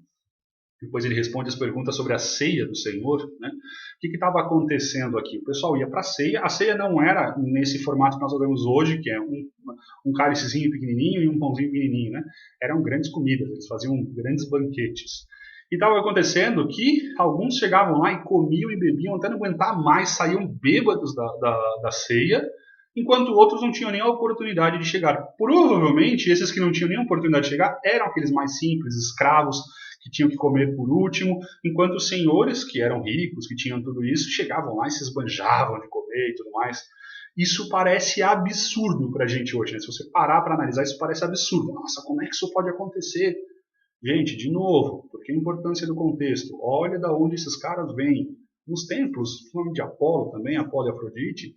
Depois ele responde as perguntas sobre a ceia do Senhor. Né? O que estava acontecendo aqui? O pessoal ia para a ceia não era nesse formato que nós vemos hoje, que é um cálicezinho pequenininho e um pãozinho pequenininho. Né? Eram grandes comidas, eles faziam grandes banquetes. E estava acontecendo que alguns chegavam lá e comiam e bebiam até não aguentar mais, saíam bêbados da ceia, enquanto outros não tinham nem a oportunidade de chegar. Provavelmente, esses que não tinham nem a oportunidade de chegar eram aqueles mais simples, escravos, que tinham que comer por último, enquanto os senhores, que eram ricos, que tinham tudo isso, chegavam lá e se esbanjavam de comer e tudo mais. Isso parece absurdo para a gente hoje, né? Se você parar para analisar, isso parece absurdo. Nossa, como é que isso pode acontecer? Gente, de novo, porque a importância do contexto? Olha de onde esses caras vêm. Nos templos, principalmente de Apolo também, Apolo e Afrodite,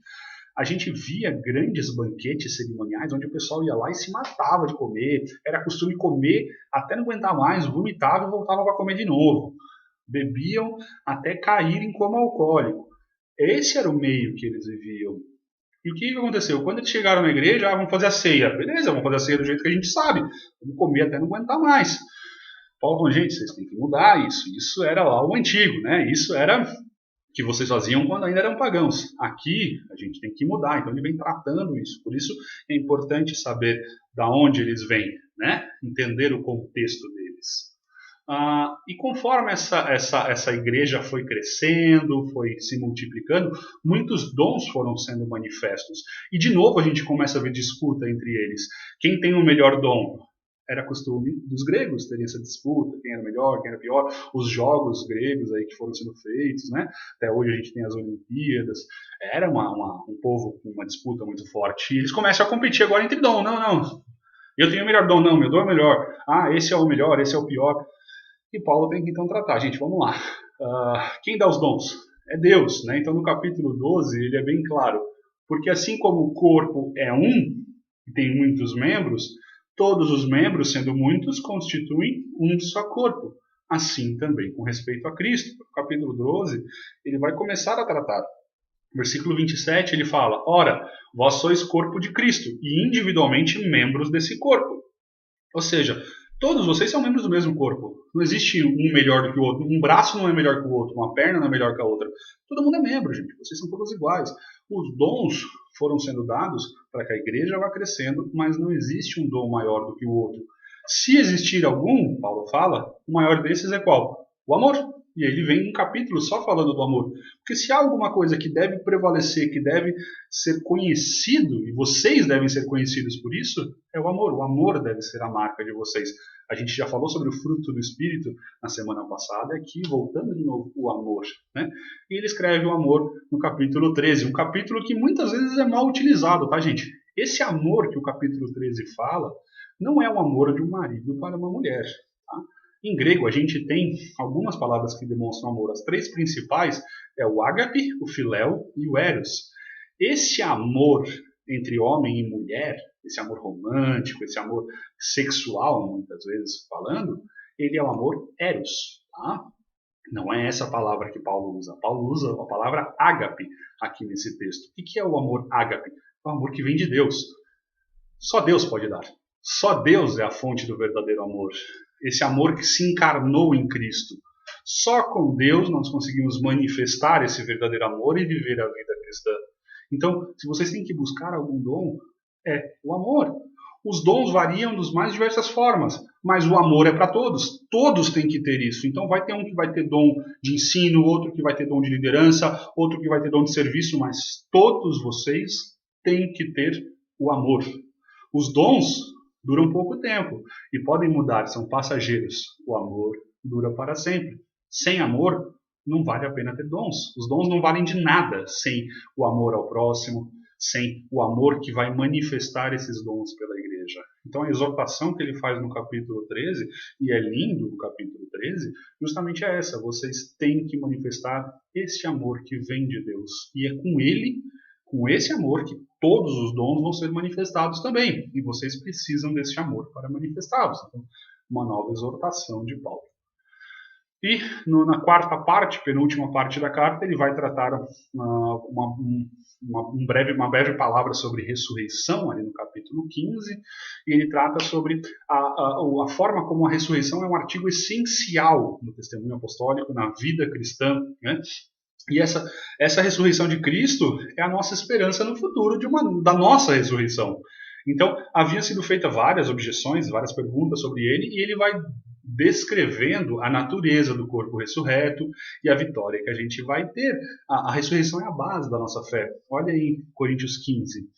a gente via grandes banquetes cerimoniais onde o pessoal ia lá e se matava de comer. Era costume comer até não aguentar mais, vomitava e voltava para comer de novo. Bebiam até caírem como alcoólico. Esse era o meio que eles viviam. E o que aconteceu? Quando eles chegaram na igreja, vamos fazer a ceia. Beleza, vamos fazer a ceia do jeito que a gente sabe. Vamos comer até não aguentar mais. Paulo falou, gente, vocês têm que mudar isso. Isso era lá o antigo, né? Isso era que vocês faziam quando ainda eram pagãos. Aqui a gente tem que mudar, então ele vem tratando isso. Por isso é importante saber de onde eles vêm, né? Entender o contexto deles. E conforme essa igreja foi crescendo, foi se multiplicando, muitos dons foram sendo manifestos. E de novo a gente começa a ver disputa entre eles. Quem tem o melhor dom? Era costume dos gregos terem essa disputa, quem era melhor, quem era pior, os jogos gregos aí que foram sendo feitos, né? Até hoje a gente tem as Olimpíadas, era um povo com uma disputa muito forte, e eles começam a competir agora entre dom, não, eu tenho o melhor dom, não, meu dom é melhor, esse é o melhor, esse é o pior, e Paulo tem que então tratar, gente, vamos lá, quem dá os dons? É Deus, né? Então no capítulo 12 ele é bem claro, porque assim como o corpo é um, e tem muitos membros, todos os membros, sendo muitos, constituem um só corpo. Assim também com respeito a Cristo. No capítulo 12, ele vai começar a tratar. Versículo 27, ele fala, ora, vós sois corpo de Cristo, e individualmente membros desse corpo. Ou seja, todos vocês são membros do mesmo corpo. Não existe um melhor do que o outro. Um braço não é melhor que o outro, uma perna não é melhor que a outra. Todo mundo é membro, gente. Vocês são todos iguais. Os dons foram sendo dados para que a igreja vá crescendo, mas não existe um dom maior do que o outro. Se existir algum, Paulo fala, o maior desses é qual? O amor. E aí ele vem um capítulo só falando do amor. Porque se há alguma coisa que deve prevalecer, que deve ser conhecido, e vocês devem ser conhecidos por isso, é o amor. O amor deve ser a marca de vocês. A gente já falou sobre o fruto do Espírito na semana passada, aqui voltando de novo o amor. Né? E ele escreve o amor no capítulo 13, um capítulo que muitas vezes é mal utilizado, tá, gente? Esse amor que o capítulo 13 fala não é o amor de um marido para uma mulher. Tá? Em grego, a gente tem algumas palavras que demonstram amor. As três principais é o ágape, o filéu e o eros. Esse amor entre homem e mulher, esse amor romântico, esse amor sexual, muitas vezes falando, ele é o amor eros. Tá? Não é essa palavra que Paulo usa. Paulo usa a palavra ágape aqui nesse texto. O que é o amor ágape? É o amor que vem de Deus. Só Deus pode dar. Só Deus é a fonte do verdadeiro amor. Esse amor que se encarnou em Cristo. Só com Deus nós conseguimos manifestar esse verdadeiro amor e viver a vida cristã. Então, se vocês têm que buscar algum dom, é o amor. Os dons variam das mais diversas formas, mas o amor é para todos. Todos têm que ter isso. Então vai ter um que vai ter dom de ensino, outro que vai ter dom de liderança, outro que vai ter dom de serviço, mas todos vocês têm que ter o amor. Os dons duram pouco tempo e podem mudar, são passageiros. O amor dura para sempre. Sem amor, não vale a pena ter dons. Os dons não valem de nada sem o amor ao próximo, sem o amor que vai manifestar esses dons pela igreja. Então a exortação que ele faz no capítulo 13, e é lindo no capítulo 13, justamente é essa: vocês têm que manifestar esse amor que vem de Deus. E é com ele, com esse amor, que todos os dons vão ser manifestados também. E vocês precisam desse amor para manifestá-los. Então, uma nova exortação de Paulo. E na quarta parte, penúltima parte da carta, ele vai tratar uma breve palavra sobre ressurreição, ali no capítulo 15, e ele trata sobre a forma como a ressurreição é um artigo essencial no testemunho apostólico, na vida cristã, né? E essa ressurreição de Cristo é a nossa esperança no futuro da nossa ressurreição. Então, havia sido feitas várias objeções, várias perguntas sobre ele, e ele vai descrevendo a natureza do corpo ressurreto e a vitória que a gente vai ter. A ressurreição é a base da nossa fé. Olha aí Coríntios 15.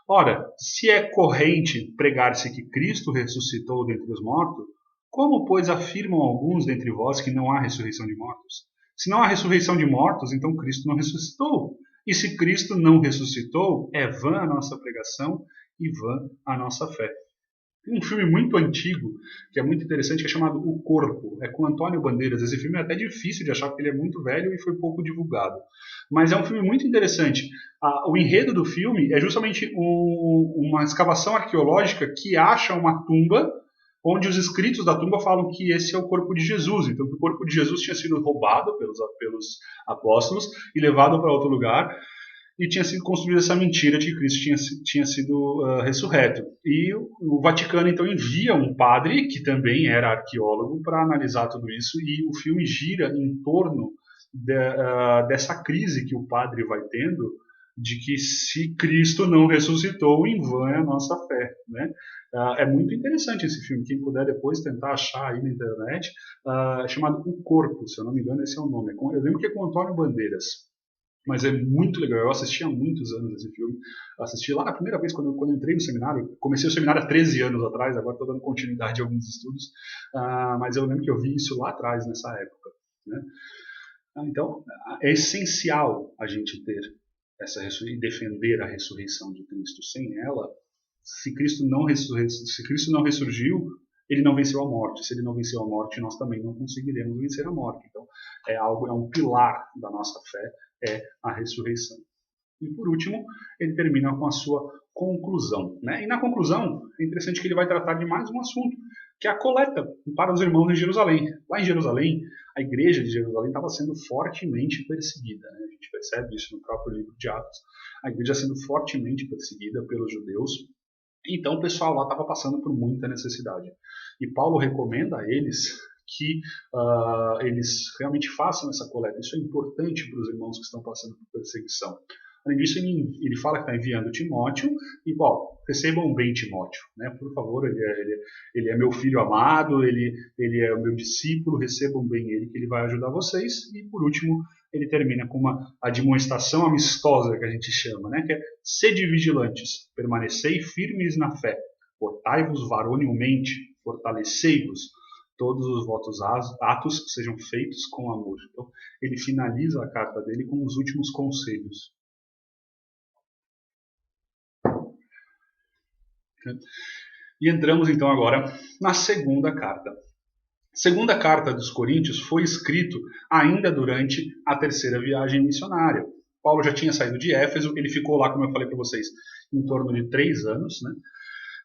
Ora, se é corrente pregar-se que Cristo ressuscitou dentre os mortos, como, pois, afirmam alguns dentre vós que não há ressurreição de mortos? Se não há ressurreição de mortos, então Cristo não ressuscitou. E se Cristo não ressuscitou, é vã a nossa pregação e vã a nossa fé. Tem um filme muito antigo, que é muito interessante, que é chamado O Corpo. É com Antônio Bandeiras. Esse filme é até difícil de achar, porque ele é muito velho e foi pouco divulgado. Mas é um filme muito interessante. O enredo do filme é justamente uma escavação arqueológica que acha uma tumba, onde os escritos da tumba falam que esse é o corpo de Jesus. Então, o corpo de Jesus tinha sido roubado pelos apóstolos e levado para outro lugar. E tinha sido construída essa mentira de que Cristo tinha sido ressurreto. E o Vaticano, então, envia um padre, que também era arqueólogo, para analisar tudo isso, e o filme gira em torno dessa crise que o padre vai tendo, de que se Cristo não ressuscitou, em vão é a nossa fé. Né? É muito interessante esse filme, quem puder depois tentar achar aí na internet, é chamado O Corpo, se eu não me engano esse é o nome. Eu lembro que é com Antônio Bandeiras. Mas é muito legal. Eu assisti há muitos anos esse filme. Eu assisti lá na primeira vez quando eu entrei no seminário. Comecei o seminário há 13 anos atrás, agora estou dando continuidade a alguns estudos. Mas eu lembro que eu vi isso lá atrás, nessa época. Né? Então, é essencial a gente ter e defender a ressurreição de Cristo. Sem ela, se Cristo não ressurgiu, ele não venceu a morte. Se ele não venceu a morte, nós também não conseguiremos vencer a morte. Então, é um pilar da nossa fé, é a ressurreição. E por último, ele termina com a sua conclusão. Né? E na conclusão, é interessante que ele vai tratar de mais um assunto, que é a coleta para os irmãos em Jerusalém. Lá em Jerusalém, a igreja de Jerusalém estava sendo fortemente perseguida. Né? A gente percebe isso no próprio livro de Atos. A igreja sendo fortemente perseguida pelos judeus. Então o pessoal lá estava passando por muita necessidade. E Paulo recomenda a eles que eles realmente façam essa coleta. Isso é importante para os irmãos que estão passando por perseguição. Além disso, ele fala que está enviando Timóteo, e, recebam bem Timóteo, né? Por favor, ele é meu filho amado, ele é o meu discípulo, recebam bem ele, que ele vai ajudar vocês. E, por último, ele termina com uma admoestação amistosa, que a gente chama, né? Que é: sede vigilantes, permanecei firmes na fé, portai-vos varonilmente, fortalecei-vos, todos os votos atos sejam feitos com amor. Então, ele finaliza a carta dele com os últimos conselhos. E entramos então agora na segunda carta. A segunda carta dos Coríntios foi escrito ainda durante a terceira viagem missionária. Paulo já tinha saído de Éfeso, ele ficou lá, como eu falei para vocês, em torno de 3 anos, né?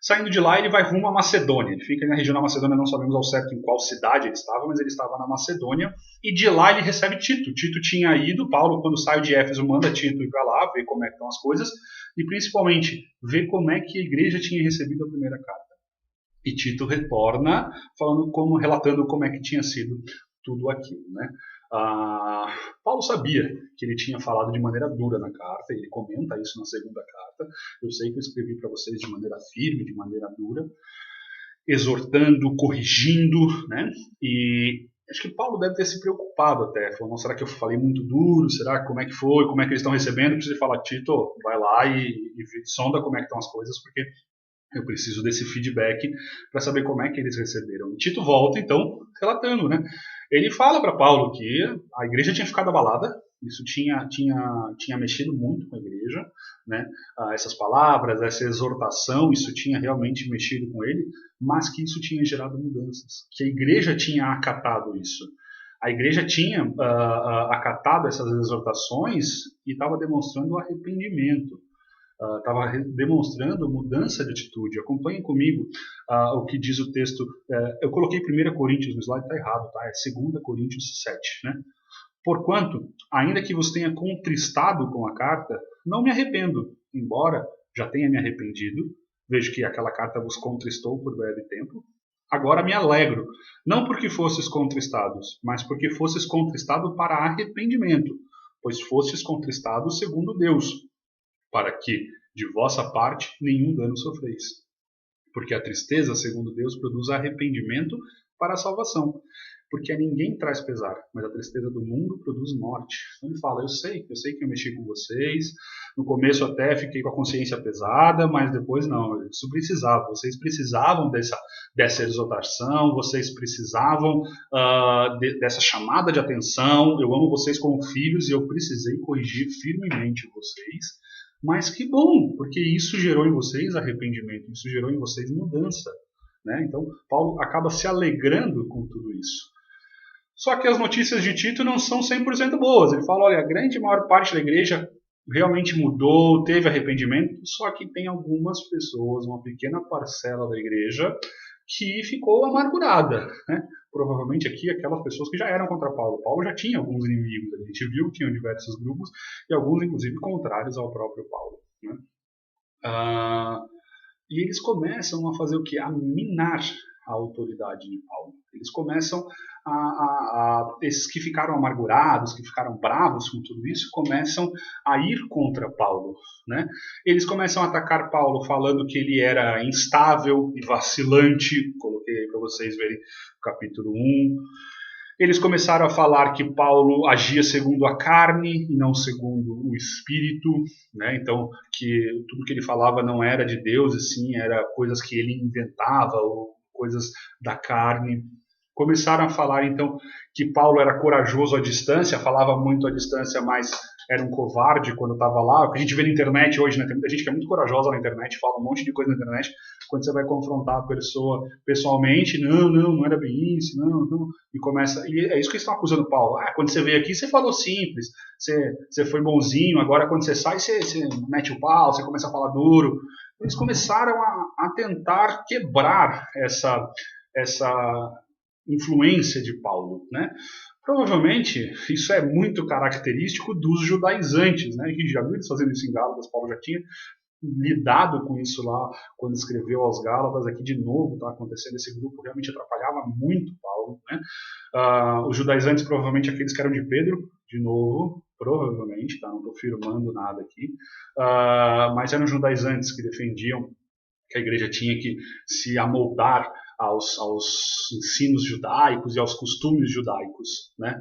Saindo de lá, ele vai rumo à Macedônia. Ele fica na região da Macedônia, não sabemos ao certo em qual cidade ele estava, mas ele estava na Macedônia. E de lá ele recebe Tito. Tito tinha ido, Paulo, quando sai de Éfeso, manda Tito ir para lá, ver como é que estão as coisas, e principalmente ver como é que a igreja tinha recebido a primeira carta. E Tito retorna, relatando como é que tinha sido tudo aquilo, né? Paulo sabia que ele tinha falado de maneira dura na carta, ele comenta isso na segunda carta. Eu sei que eu escrevi para vocês de maneira firme, de maneira dura, exortando, corrigindo, né? E acho que Paulo deve ter se preocupado até, falou, será que eu falei muito duro, será como é que foi, como é que eles estão recebendo? Precisa falar, Tito, vai lá e sonda como é que estão as coisas, porque eu preciso desse feedback para saber como é que eles receberam. E Tito volta, então, relatando, né? Ele fala para Paulo que a igreja tinha ficado abalada, isso tinha mexido muito com a igreja, né? Essas palavras, essa exortação, isso tinha realmente mexido com ele, mas que isso tinha gerado mudanças, que a igreja tinha acatado isso. A igreja tinha acatado essas exortações e estava demonstrando arrependimento. Estava demonstrando mudança de atitude. Acompanhem comigo o que diz o texto. Eu coloquei 1 Coríntios no slide, está errado, tá? É 2 Coríntios 7. Né? Porquanto, ainda que vos tenha contristado com a carta, não me arrependo, embora já tenha me arrependido. Vejo que aquela carta vos contristou por breve tempo. Agora me alegro, não porque fosses contristados, mas porque fosses contristados para arrependimento, pois fostes contristados segundo Deus, para que, de vossa parte, nenhum dano sofreis. Porque a tristeza, segundo Deus, produz arrependimento para a salvação. Porque a ninguém traz pesar, mas a tristeza do mundo produz morte. Então ele fala, eu sei que eu mexi com vocês, no começo até fiquei com a consciência pesada, mas depois não, isso precisava, vocês precisavam dessa exortação, vocês precisavam dessa chamada de atenção, eu amo vocês como filhos e eu precisei corrigir firmemente vocês. Mas que bom, porque isso gerou em vocês arrependimento, isso gerou em vocês mudança. Né? Então, Paulo acaba se alegrando com tudo isso. Só que as notícias de Tito não são 100% boas. Ele fala, olha, a grande maior parte da igreja realmente mudou, teve arrependimento, só que tem algumas pessoas, uma pequena parcela da igreja, que ficou amargurada. Né? Provavelmente aqui aquelas pessoas que já eram contra Paulo. Paulo já tinha alguns inimigos, a gente viu que tinham diversos grupos, e alguns inclusive contrários ao próprio Paulo. Né? E eles começam a fazer o quê? A minar a autoridade de Paulo. Eles começam esses que ficaram amargurados, que ficaram bravos com tudo isso, começam a ir contra Paulo. Né? Eles começam a atacar Paulo falando que ele era instável e vacilante. Coloquei aí para vocês verem o capítulo 1. Eles começaram a falar que Paulo agia segundo a carne e não segundo o Espírito, né? Então, que tudo que ele falava não era de Deus, e sim era coisas que ele inventava ou coisas da carne. Começaram a falar, então, que Paulo era corajoso à distância, falava muito à distância, mas era um covarde quando estava lá. O que a gente vê na internet hoje, né? Tem muita gente que é muito corajosa na internet, fala um monte de coisa na internet. Quando você vai confrontar a pessoa pessoalmente, não era bem isso, não. E começa. E é isso que eles estão acusando Paulo. Quando você veio aqui, você falou simples, você foi bonzinho, agora quando você sai, você mete o pau, você começa a falar duro. Eles começaram a tentar quebrar essa influência de Paulo, né? Provavelmente isso é muito característico dos judaizantes, né? A gente já viu eles fazendo isso em Gálatas, Paulo já tinha lidado com isso lá quando escreveu aos Gálatas. Aqui de novo está acontecendo, esse grupo realmente atrapalhava muito Paulo, né? Os judaizantes, provavelmente aqueles que eram de Pedro, de novo, provavelmente, tá? Não estou afirmando nada aqui, mas eram judaizantes que defendiam que a igreja tinha que se amoldar aos ensinos judaicos e aos costumes judaicos, né?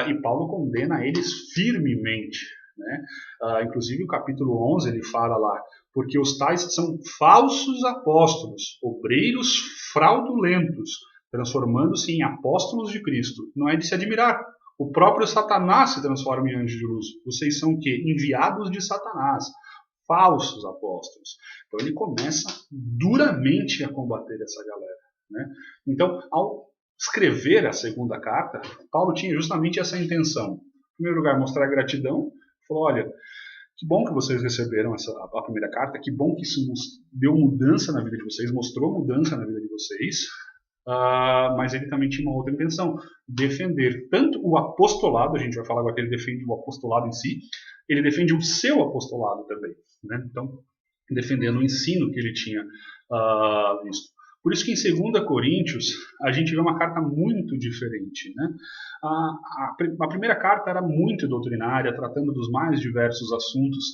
E Paulo condena eles firmemente, né? Inclusive o capítulo 11 ele fala lá, porque os tais são falsos apóstolos, obreiros fraudulentos, transformando-se em apóstolos de Cristo. Não é de se admirar. O próprio Satanás se transforma em anjo de luz. Vocês são o quê? Enviados de Satanás. falsos apóstolos. Então ele começa duramente a combater essa galera, né? Então, ao escrever a segunda carta, Paulo tinha justamente essa intenção. Em primeiro lugar, mostrar gratidão. Falou, olha, que bom que vocês receberam a primeira carta, que bom que isso deu mudança na vida de vocês, mostrou mudança na vida de vocês, mas ele também tinha uma outra intenção, defender tanto o apostolado, a gente vai falar agora que ele defende o apostolado em si, ele defende o seu apostolado também, né? Então, defendendo o ensino que ele tinha visto. Por isso que em 2 Coríntios a gente vê uma carta muito diferente, né? A primeira carta era muito doutrinária, tratando dos mais diversos assuntos.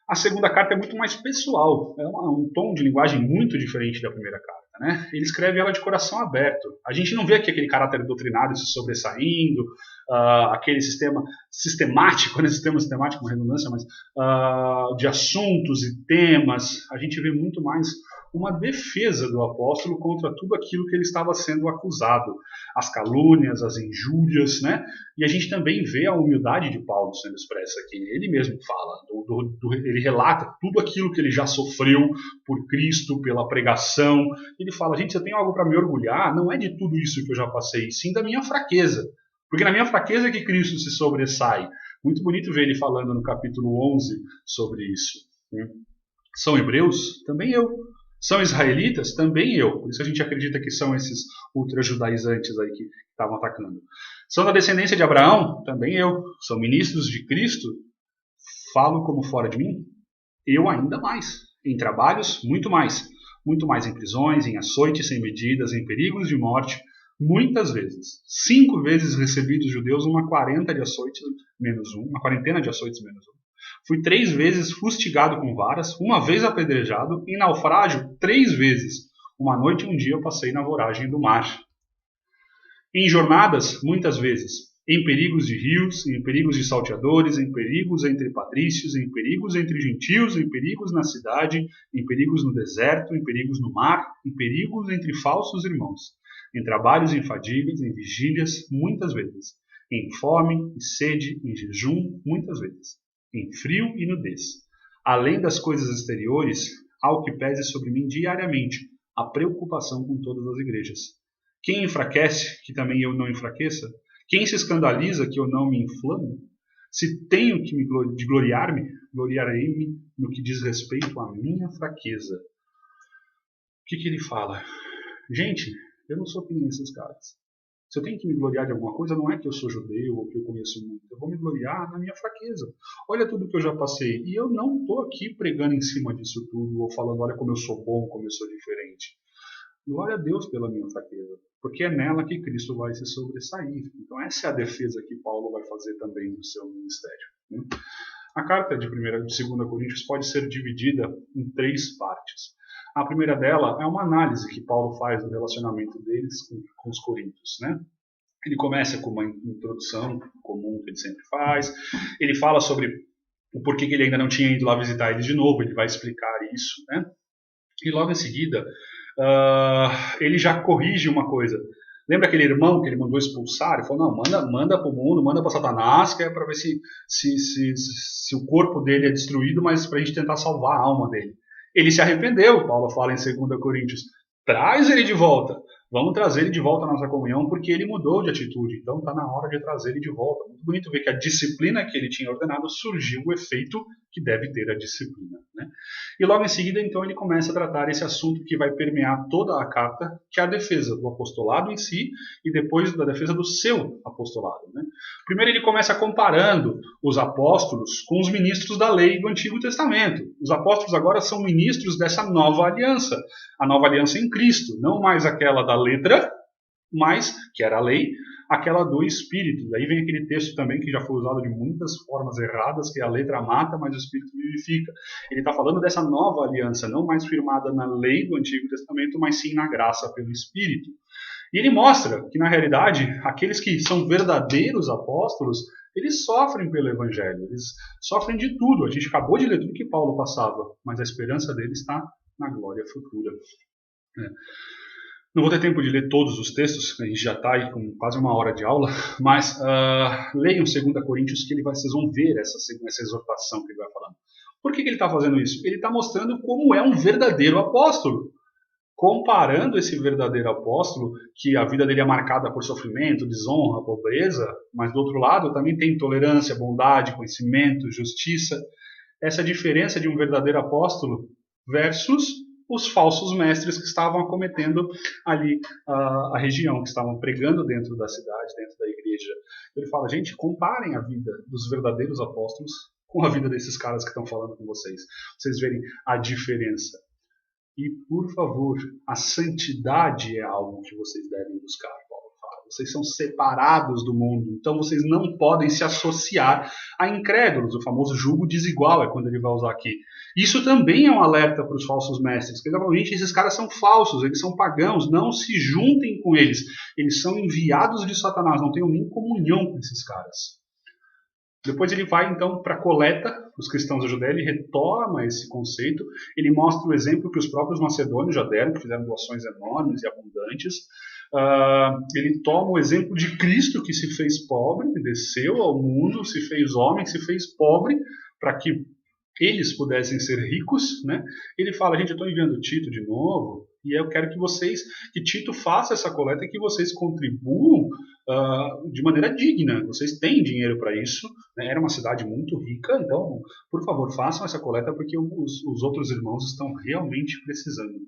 A segunda carta é muito mais pessoal, é um tom de linguagem muito diferente da primeira carta, né? Ele escreve ela de coração aberto. A gente não vê aqui aquele caráter doutrinário se sobressaindo, aquele sistema sistemático, né? Sistema sistemático, uma redundância, mas de assuntos e temas. A gente vê muito mais uma defesa do apóstolo contra tudo aquilo que ele estava sendo acusado, as calúnias, as injúrias, né? E a gente também vê a humildade de Paulo sendo expressa aqui. Ele mesmo fala, ele relata tudo aquilo que ele já sofreu por Cristo, pela pregação. Ele fala, gente, se eu tenho algo para me orgulhar, não é de tudo isso que eu já passei, sim da minha fraqueza. Porque na minha fraqueza é que Cristo se sobressai. Muito bonito ver ele falando no capítulo 11 sobre isso. São hebreus? Também eu. São israelitas? Também eu. Por isso a gente acredita que são esses ultrajudaizantes aí que estavam atacando. São da descendência de Abraão? Também eu. São ministros de Cristo? Falo como fora de mim? Eu ainda mais. Em trabalhos, muito mais. Muito mais em prisões, em açoites sem medidas, em perigos de morte. Muitas vezes. 5 vezes recebi dos judeus uma quarentena de açoites menos um. Fui 3 vezes fustigado com varas, 1 vez apedrejado, em naufrágio 3 vezes. 1 noite e 1 dia eu passei na voragem do mar. Em jornadas, muitas vezes. Em perigos de rios, em perigos de salteadores, em perigos entre patrícios, em perigos entre gentios, em perigos na cidade, em perigos no deserto, em perigos no mar, em perigos entre falsos irmãos. Em trabalhos, em fadigas, em vigílias, muitas vezes. Em fome e sede, em jejum, muitas vezes. Em frio e nudez. Além das coisas exteriores, há o que pese sobre mim diariamente, a preocupação com todas as igrejas. Quem enfraquece, que também eu não enfraqueça? Quem se escandaliza, que eu não me inflame? Se tenho que de gloriar-me, gloriarei-me no que diz respeito à minha fraqueza. O que ele fala? Gente, eu não sou que nem esses caras. Se eu tenho que me gloriar de alguma coisa, não é que eu sou judeu ou que eu conheço muito. Eu vou me gloriar na minha fraqueza. Olha tudo que eu já passei. E eu não estou aqui pregando em cima disso tudo ou falando, olha como eu sou bom, como eu sou diferente. Glória a Deus pela minha fraqueza. Porque é nela que Cristo vai se sobressair. Então essa é a defesa que Paulo vai fazer também no seu ministério. A carta de 2 Coríntios pode ser dividida em 3 partes. A primeira dela é uma análise que Paulo faz do relacionamento deles com os coríntios, né? Ele começa com uma introdução comum que ele sempre faz. Ele fala sobre o porquê que ele ainda não tinha ido lá visitar eles de novo. Ele vai explicar isso, né? E logo em seguida, ele já corrige uma coisa. Lembra aquele irmão que ele mandou expulsar? Ele falou, não, manda para o mundo, manda para Satanás, que é para ver se o corpo dele é destruído, mas para a gente tentar salvar a alma dele. Ele se arrependeu, Paulo fala em 2 Coríntios. Traz ele de volta. Vamos trazer ele de volta à nossa comunhão, porque ele mudou de atitude. Então está na hora de trazer ele de volta. Muito bonito ver que a disciplina que ele tinha ordenado surgiu o efeito que deve ter a disciplina, né? E logo em seguida, então, ele começa a tratar esse assunto que vai permear toda a carta, que é a defesa do apostolado em si e depois da defesa do seu apostolado, né? Primeiro ele começa comparando os apóstolos com os ministros da lei do Antigo Testamento. Os apóstolos agora são ministros dessa nova aliança, a nova aliança em Cristo, não mais aquela da letra, mas, que era a lei, aquela do Espírito. Daí vem aquele texto também que já foi usado de muitas formas erradas, que é a letra mata, mas o Espírito vivifica. Ele está falando dessa nova aliança, não mais firmada na lei do Antigo Testamento, mas sim na graça pelo Espírito. E ele mostra que, na realidade, aqueles que são verdadeiros apóstolos, eles sofrem pelo Evangelho, eles sofrem de tudo. A gente acabou de ler tudo que Paulo passava, mas a esperança deles está na glória futura. Não vou ter tempo de ler todos os textos, a gente já está aí com quase uma hora de aula, mas leiam 2 Coríntios que vocês vão ver essa exortação que ele vai falando. Por que ele está fazendo isso? Ele está mostrando como é um verdadeiro apóstolo. Comparando esse verdadeiro apóstolo, que a vida dele é marcada por sofrimento, desonra, pobreza, mas do outro lado também tem tolerância, bondade, conhecimento, justiça. Essa diferença de um verdadeiro apóstolo versus os falsos mestres que estavam acometendo ali a região, que estavam pregando dentro da cidade, dentro da igreja. Ele fala, gente, comparem a vida dos verdadeiros apóstolos com a vida desses caras que estão falando com vocês. Vocês verem a diferença. E, por favor, a santidade é algo que vocês devem buscar, Paulo fala. Vocês são separados do mundo, então vocês não podem se associar a incrédulos. O famoso jugo desigual é quando ele vai usar aqui. Isso também é um alerta para os falsos mestres. Porque, gente, esses caras são falsos, eles são pagãos, não se juntem com eles. Eles são enviados de Satanás, não tenham nem comunhão com esses caras. Depois ele vai então para a coleta, os cristãos da Judéia, ele retoma esse conceito, ele mostra o exemplo que os próprios macedônios já deram, que fizeram doações enormes e abundantes. Ele toma o exemplo de Cristo que se fez pobre, desceu ao mundo, se fez homem, se fez pobre, para que eles pudessem ser ricos, né? Ele fala, gente, eu estou enviando Tito de novo, e eu quero que Tito faça essa coleta e que vocês contribuam de maneira digna. Vocês têm dinheiro para isso, né? Era uma cidade muito rica, então, por favor, façam essa coleta porque os outros irmãos estão realmente precisando.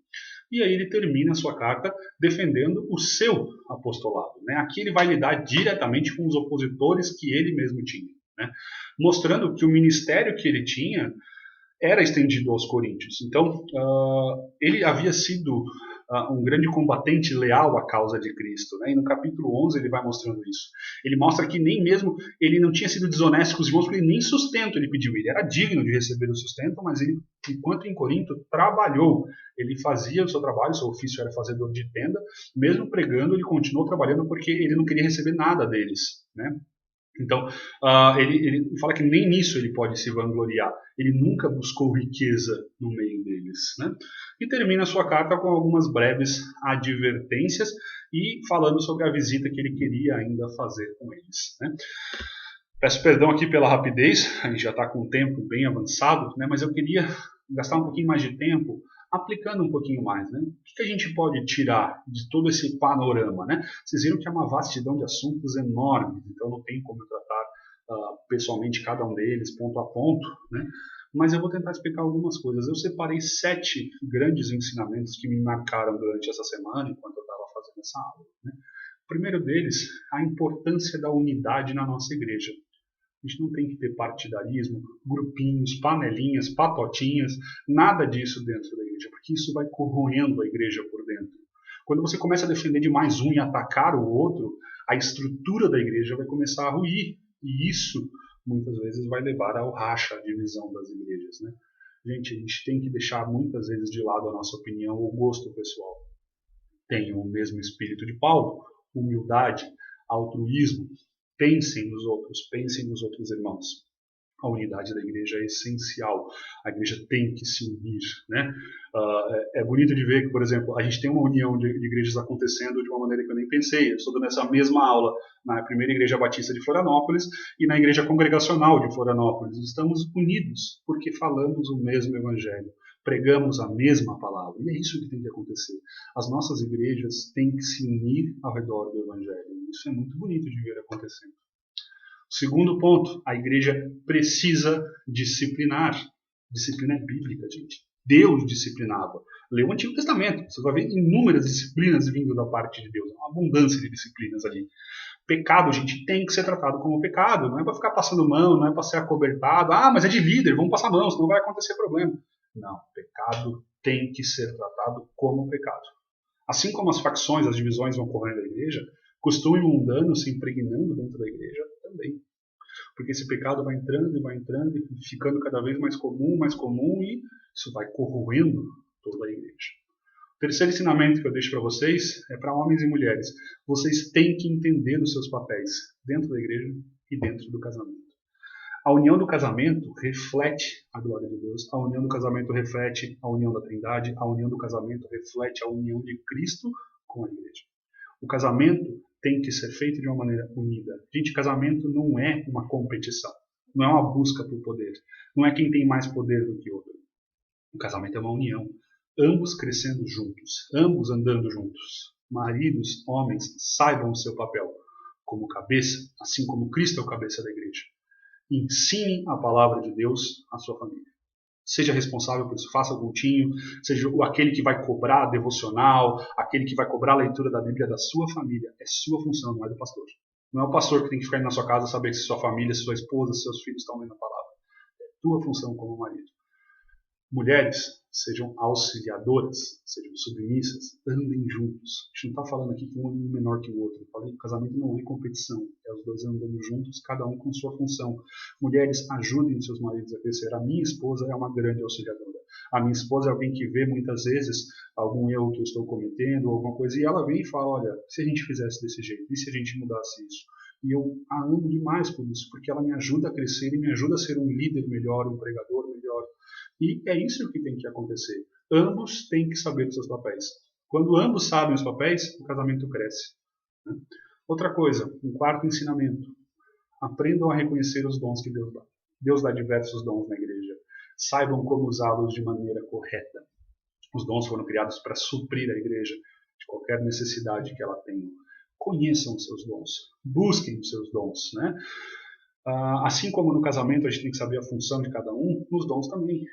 E aí ele termina a sua carta defendendo o seu apostolado, né? Aqui ele vai lidar diretamente com os opositores que ele mesmo tinha, né? Mostrando que o ministério que ele tinha era estendido aos coríntios. Então, ele havia sido um grande combatente leal à causa de Cristo, né? E no capítulo 11 ele vai mostrando isso. Ele mostra que nem mesmo ele não tinha sido desonesto com os irmãos, porque nem sustento ele pediu. Ele era digno de receber o sustento, mas ele, enquanto em Corinto, trabalhou. Ele fazia o seu trabalho, seu ofício era fazedor de tenda. Mesmo pregando, ele continuou trabalhando porque ele não queria receber nada deles, né? Então, ele fala que nem nisso ele pode se vangloriar. Ele nunca buscou riqueza no meio deles, né? E termina a sua carta com algumas breves advertências e falando sobre a visita que ele queria ainda fazer com eles, né? Peço perdão aqui pela rapidez, a gente já está com o tempo bem avançado, né? Mas eu queria gastar um pouquinho mais de tempo aplicando um pouquinho mais, né? O que a gente pode tirar de todo esse panorama, né? Vocês viram que é uma vastidão de assuntos enorme, então não tem como eu tratar pessoalmente cada um deles, ponto a ponto, né? Mas eu vou tentar explicar algumas coisas. Eu separei 7 grandes ensinamentos que me marcaram durante essa semana, enquanto eu estava fazendo essa aula, né? O primeiro deles, a importância da unidade na nossa igreja. A gente não tem que ter partidarismo, grupinhos, panelinhas, patotinhas, nada disso dentro da igreja, porque isso vai corroendo a igreja por dentro. Quando você começa a defender demais um e atacar o outro, a estrutura da igreja vai começar a ruir. E isso, muitas vezes, vai levar ao racha, à divisão das igrejas, né? Gente, a gente tem que deixar muitas vezes de lado a nossa opinião, o gosto pessoal. Tenham o mesmo espírito de Paulo, humildade, altruísmo. Pensem nos outros irmãos. A unidade da igreja é essencial. A igreja tem que se unir, né? É bonito de ver que, por exemplo, a gente tem uma união de igrejas acontecendo de uma maneira que eu nem pensei. Eu estou dando essa mesma aula na primeira igreja batista de Florianópolis e na igreja congregacional de Florianópolis. Estamos unidos porque falamos o mesmo evangelho. Pregamos a mesma palavra. E é isso que tem que acontecer. As nossas igrejas têm que se unir ao redor do evangelho. Isso é muito bonito de ver acontecendo. Segundo ponto, a igreja precisa disciplinar. Disciplina é bíblica, gente. Deus disciplinava. Lê o Antigo Testamento. Você vai ver inúmeras disciplinas vindo da parte de Deus. Uma abundância de disciplinas ali. Pecado, gente, tem que ser tratado como pecado. Não é para ficar passando mão, não é para ser acobertado. Ah, mas é de líder, vamos passar mão, senão vai acontecer problema. Não, pecado tem que ser tratado como pecado. Assim como as facções, as divisões vão correndo da igreja, costume mundano se impregnando dentro da igreja também. Porque esse pecado vai entrando e ficando cada vez mais comum, e isso vai corroendo toda a igreja. O terceiro ensinamento que eu deixo para vocês é para homens e mulheres. Vocês têm que entender os seus papéis dentro da igreja e dentro do casamento. A união do casamento reflete a glória de Deus. A união do casamento reflete a união da Trindade. A união do casamento reflete a união de Cristo com a igreja. O casamento tem que ser feito de uma maneira unida. Gente, casamento não é uma competição. Não é uma busca por poder. Não é quem tem mais poder do que outro. O casamento é uma união. Ambos crescendo juntos. Ambos andando juntos. Maridos, homens, saibam o seu papel como cabeça, assim como Cristo é o cabeça da igreja. Ensinem a palavra de Deus à sua família. Seja responsável por isso, faça o cultinho, seja aquele que vai cobrar a devocional, aquele que vai cobrar a leitura da Bíblia da sua família. É sua função, não é do pastor. Não é o pastor que tem que ficar aí na sua casa saber se sua família, se sua esposa, se seus filhos estão lendo a palavra. É tua função como marido. Mulheres, sejam auxiliadoras, sejam submissas, andem juntos. A gente não está falando aqui que um é menor que o outro. Eu falei que o casamento não é competição, é os dois andando juntos, cada um com sua função. Mulheres, ajudem os seus maridos a crescer. A minha esposa é uma grande auxiliadora. A minha esposa é alguém que vê muitas vezes algum erro que eu estou cometendo, alguma coisa, e ela vem e fala, olha, se a gente fizesse desse jeito, e se a gente mudasse isso? E eu a amo demais por isso, porque ela me ajuda a crescer e me ajuda a ser um líder melhor, um pregador melhor. E é isso que tem que acontecer. Ambos têm que saber dos seus papéis. Quando ambos sabem os papéis, o casamento cresce. Outra coisa, um quarto ensinamento. Aprendam a reconhecer os dons que Deus dá. Deus dá diversos dons na igreja. Saibam como usá-los de maneira correta. Os dons foram criados para suprir a igreja de qualquer necessidade que ela tenha. Conheçam os seus dons. Busquem os seus dons, né? Assim como no casamento a gente tem que saber a função de cada um, nos dons também.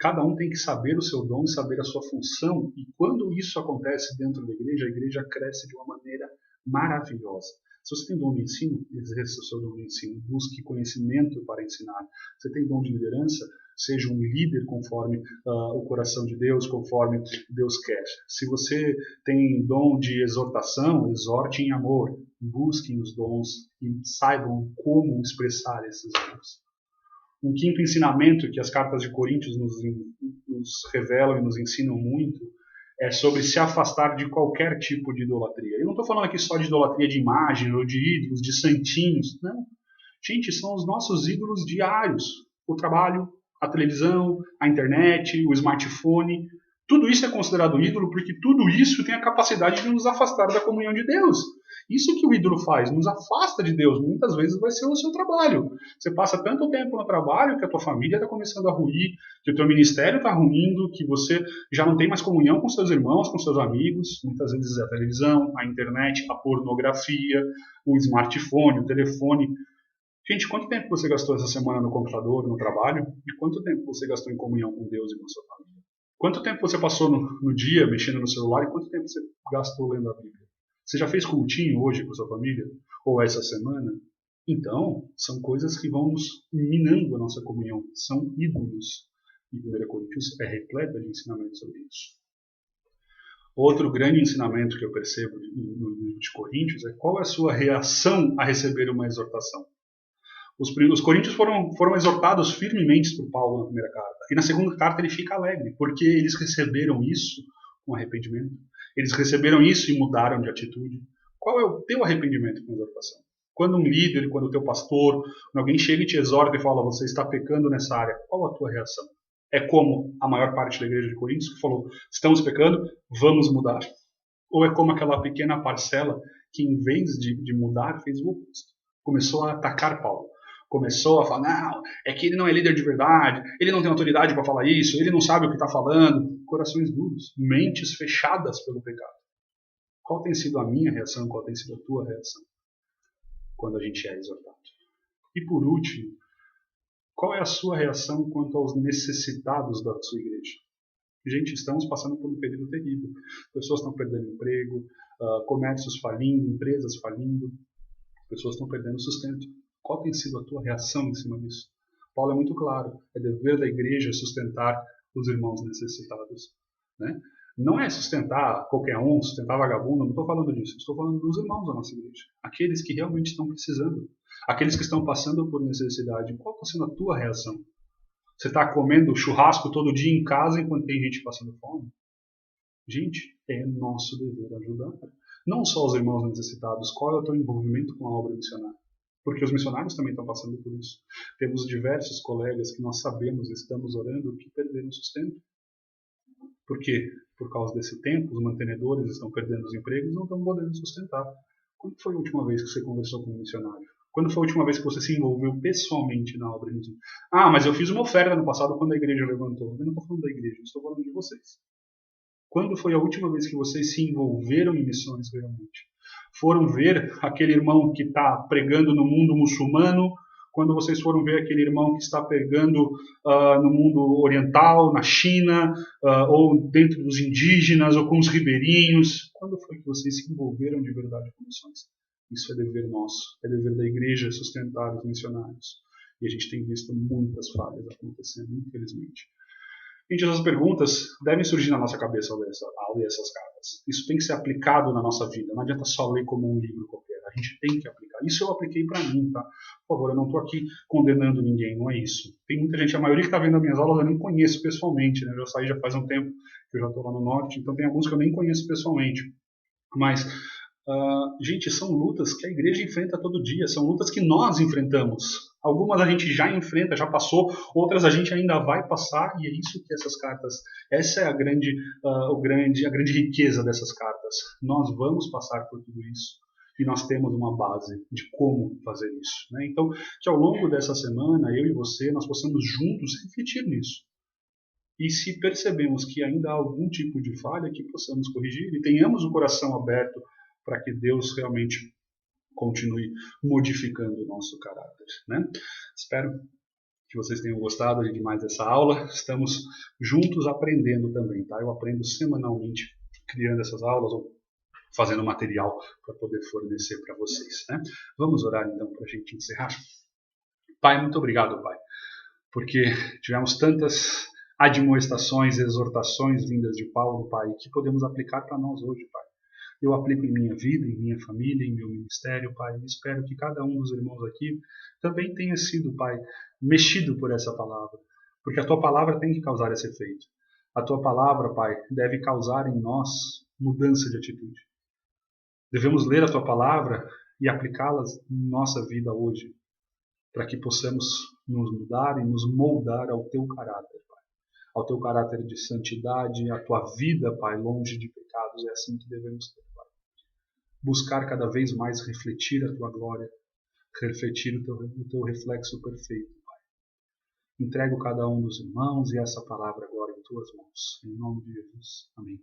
Cada um tem que saber o seu dom e saber a sua função. E quando isso acontece dentro da igreja, a igreja cresce de uma maneira maravilhosa. Se você tem dom de ensino, exerça o seu dom de ensino. Busque conhecimento para ensinar. Você tem dom de liderança, seja um líder conforme o coração de Deus, conforme Deus quer. Se você tem dom de exortação, exorte em amor. Busquem os dons e saibam como expressar esses dons. Um quinto ensinamento que as cartas de Coríntios nos revelam e nos ensinam muito é sobre se afastar de qualquer tipo de idolatria. Eu não estou falando aqui só de idolatria de imagem ou de ídolos, de santinhos. Não. Gente, são os nossos ídolos diários. O trabalho, a televisão, a internet, o smartphone. Tudo isso é considerado ídolo porque tudo isso tem a capacidade de nos afastar da comunhão de Deus. Isso que o ídolo faz, nos afasta de Deus. Muitas vezes vai ser o seu trabalho. Você passa tanto tempo no trabalho que a tua família está começando a ruir, que o teu ministério está ruindo, que você já não tem mais comunhão com seus irmãos, com seus amigos. Muitas vezes é a televisão, a internet, a pornografia, o smartphone, o telefone. Gente, quanto tempo você gastou essa semana no computador, no trabalho? E quanto tempo você gastou em comunhão com Deus e com a sua família? Quanto tempo você passou no dia mexendo no celular e quanto tempo você gastou lendo a Bíblia? Você já fez cultinho hoje com a sua família? Ou essa semana? Então, são coisas que vão nos minando a nossa comunhão. São ídolos. E 1 Coríntios é repleta de ensinamentos sobre isso. Outro grande ensinamento que eu percebo no livro de Coríntios é qual é a sua reação a receber uma exortação. Os coríntios foram exortados firmemente por Paulo na primeira carta. E na segunda carta ele fica alegre, porque eles receberam isso com arrependimento. Eles receberam isso e mudaram de atitude. Qual é o teu arrependimento com a exortação? Quando um líder, quando o teu pastor, quando alguém chega e te exorta e fala, você está pecando nessa área, qual a tua reação? É como a maior parte da igreja de Coríntios que falou, estamos pecando, vamos mudar. Ou é como aquela pequena parcela que em vez de mudar, fez o oposto. Começou a atacar Paulo. Começou a falar, não, é que ele não é líder de verdade, ele não tem autoridade para falar isso, ele não sabe o que está falando. Corações duros, mentes fechadas pelo pecado. Qual tem sido a minha reação, qual tem sido a tua reação quando a gente é exortado? E por último, qual é a sua reação quanto aos necessitados da sua igreja? Gente, estamos passando por um período terrível. Pessoas estão perdendo emprego, comércios falindo, empresas falindo, pessoas estão perdendo sustento. Qual tem sido a tua reação em cima disso? Paulo é muito claro, é dever da igreja sustentar os irmãos necessitados. Né? Não é sustentar qualquer um, sustentar vagabundo, não estou falando disso. Estou falando dos irmãos da nossa igreja. Aqueles que realmente estão precisando. Aqueles que estão passando por necessidade. Qual está sendo a tua reação? Você está comendo churrasco todo dia em casa enquanto tem gente passando fome? Gente, é nosso dever ajudar. Não só os irmãos necessitados. Qual é o teu envolvimento com a obra missionária? Porque os missionários também estão passando por isso. Temos diversos colegas que nós sabemos, estamos orando, que perderam sustento. Por quê? Por causa desse tempo, os mantenedores estão perdendo os empregos e não estão podendo sustentar. Quando foi a última vez que você conversou com um missionário? Quando foi a última vez que você se envolveu pessoalmente na obra de Deus? Ah, mas eu fiz uma oferta no passado quando a igreja levantou. Eu não estou falando da igreja, eu estou falando de vocês. Quando foi a última vez que vocês se envolveram em missões realmente? Foram ver aquele irmão que está pregando no mundo muçulmano? Quando vocês foram ver aquele irmão que está pregando no mundo oriental, na China, ou dentro dos indígenas, ou com os ribeirinhos? Quando foi que vocês se envolveram de verdade com missões? Isso é dever nosso, é dever da igreja sustentar os missionários. E a gente tem visto muitas falhas acontecendo, infelizmente. Gente, essas perguntas devem surgir na nossa cabeça ao ler essas cartas. Isso tem que ser aplicado na nossa vida. Não adianta só ler como um livro qualquer. A gente tem que aplicar. Isso eu apliquei para mim, tá? Por favor, eu não estou aqui condenando ninguém, não é isso. Tem muita gente, a maioria que está vendo as minhas aulas eu nem conheço pessoalmente, né? Eu já saí já faz um tempo, que eu já estou lá no norte, então tem alguns que eu nem conheço pessoalmente. Mas, gente, são lutas que a igreja enfrenta todo dia, são lutas que nós enfrentamos. Algumas a gente já enfrenta, já passou, outras a gente ainda vai passar, e é isso que essas cartas, essa é a grande riqueza dessas cartas. Nós vamos passar por tudo isso, e nós temos uma base de como fazer isso, né? Então, que ao longo dessa semana, eu e você, nós possamos juntos refletir nisso. E se percebemos que ainda há algum tipo de falha, que possamos corrigir e tenhamos o coração aberto para que Deus realmente continue modificando o nosso caráter, né? Espero que vocês tenham gostado de mais dessa aula. Estamos juntos aprendendo também, tá? Eu aprendo semanalmente criando essas aulas ou fazendo material para poder fornecer para vocês, né? Vamos orar então para a gente encerrar. Pai, muito obrigado, Pai, porque tivemos tantas admoestações, exortações vindas de Paulo, Pai, que podemos aplicar para nós hoje, Pai. Eu aplico em minha vida, em minha família, em meu ministério, Pai. E espero que cada um dos irmãos aqui também tenha sido, Pai, mexido por essa palavra. Porque a Tua palavra tem que causar esse efeito. A Tua palavra, Pai, deve causar em nós mudança de atitude. Devemos ler a Tua palavra e aplicá-la em nossa vida hoje, para que possamos nos mudar e nos moldar ao Teu caráter, Pai. Ao Teu caráter de santidade, a Tua vida, Pai, longe de pecados. É assim que devemos ter, Pai. Buscar cada vez mais refletir a Tua glória, refletir o Teu reflexo perfeito, Pai. Entrego cada um dos irmãos e essa palavra agora em Tuas mãos. Em nome de Jesus. Amém.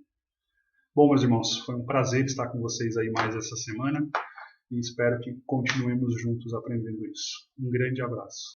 Bom, meus irmãos, foi um prazer estar com vocês aí mais essa semana e espero que continuemos juntos aprendendo isso. Um grande abraço.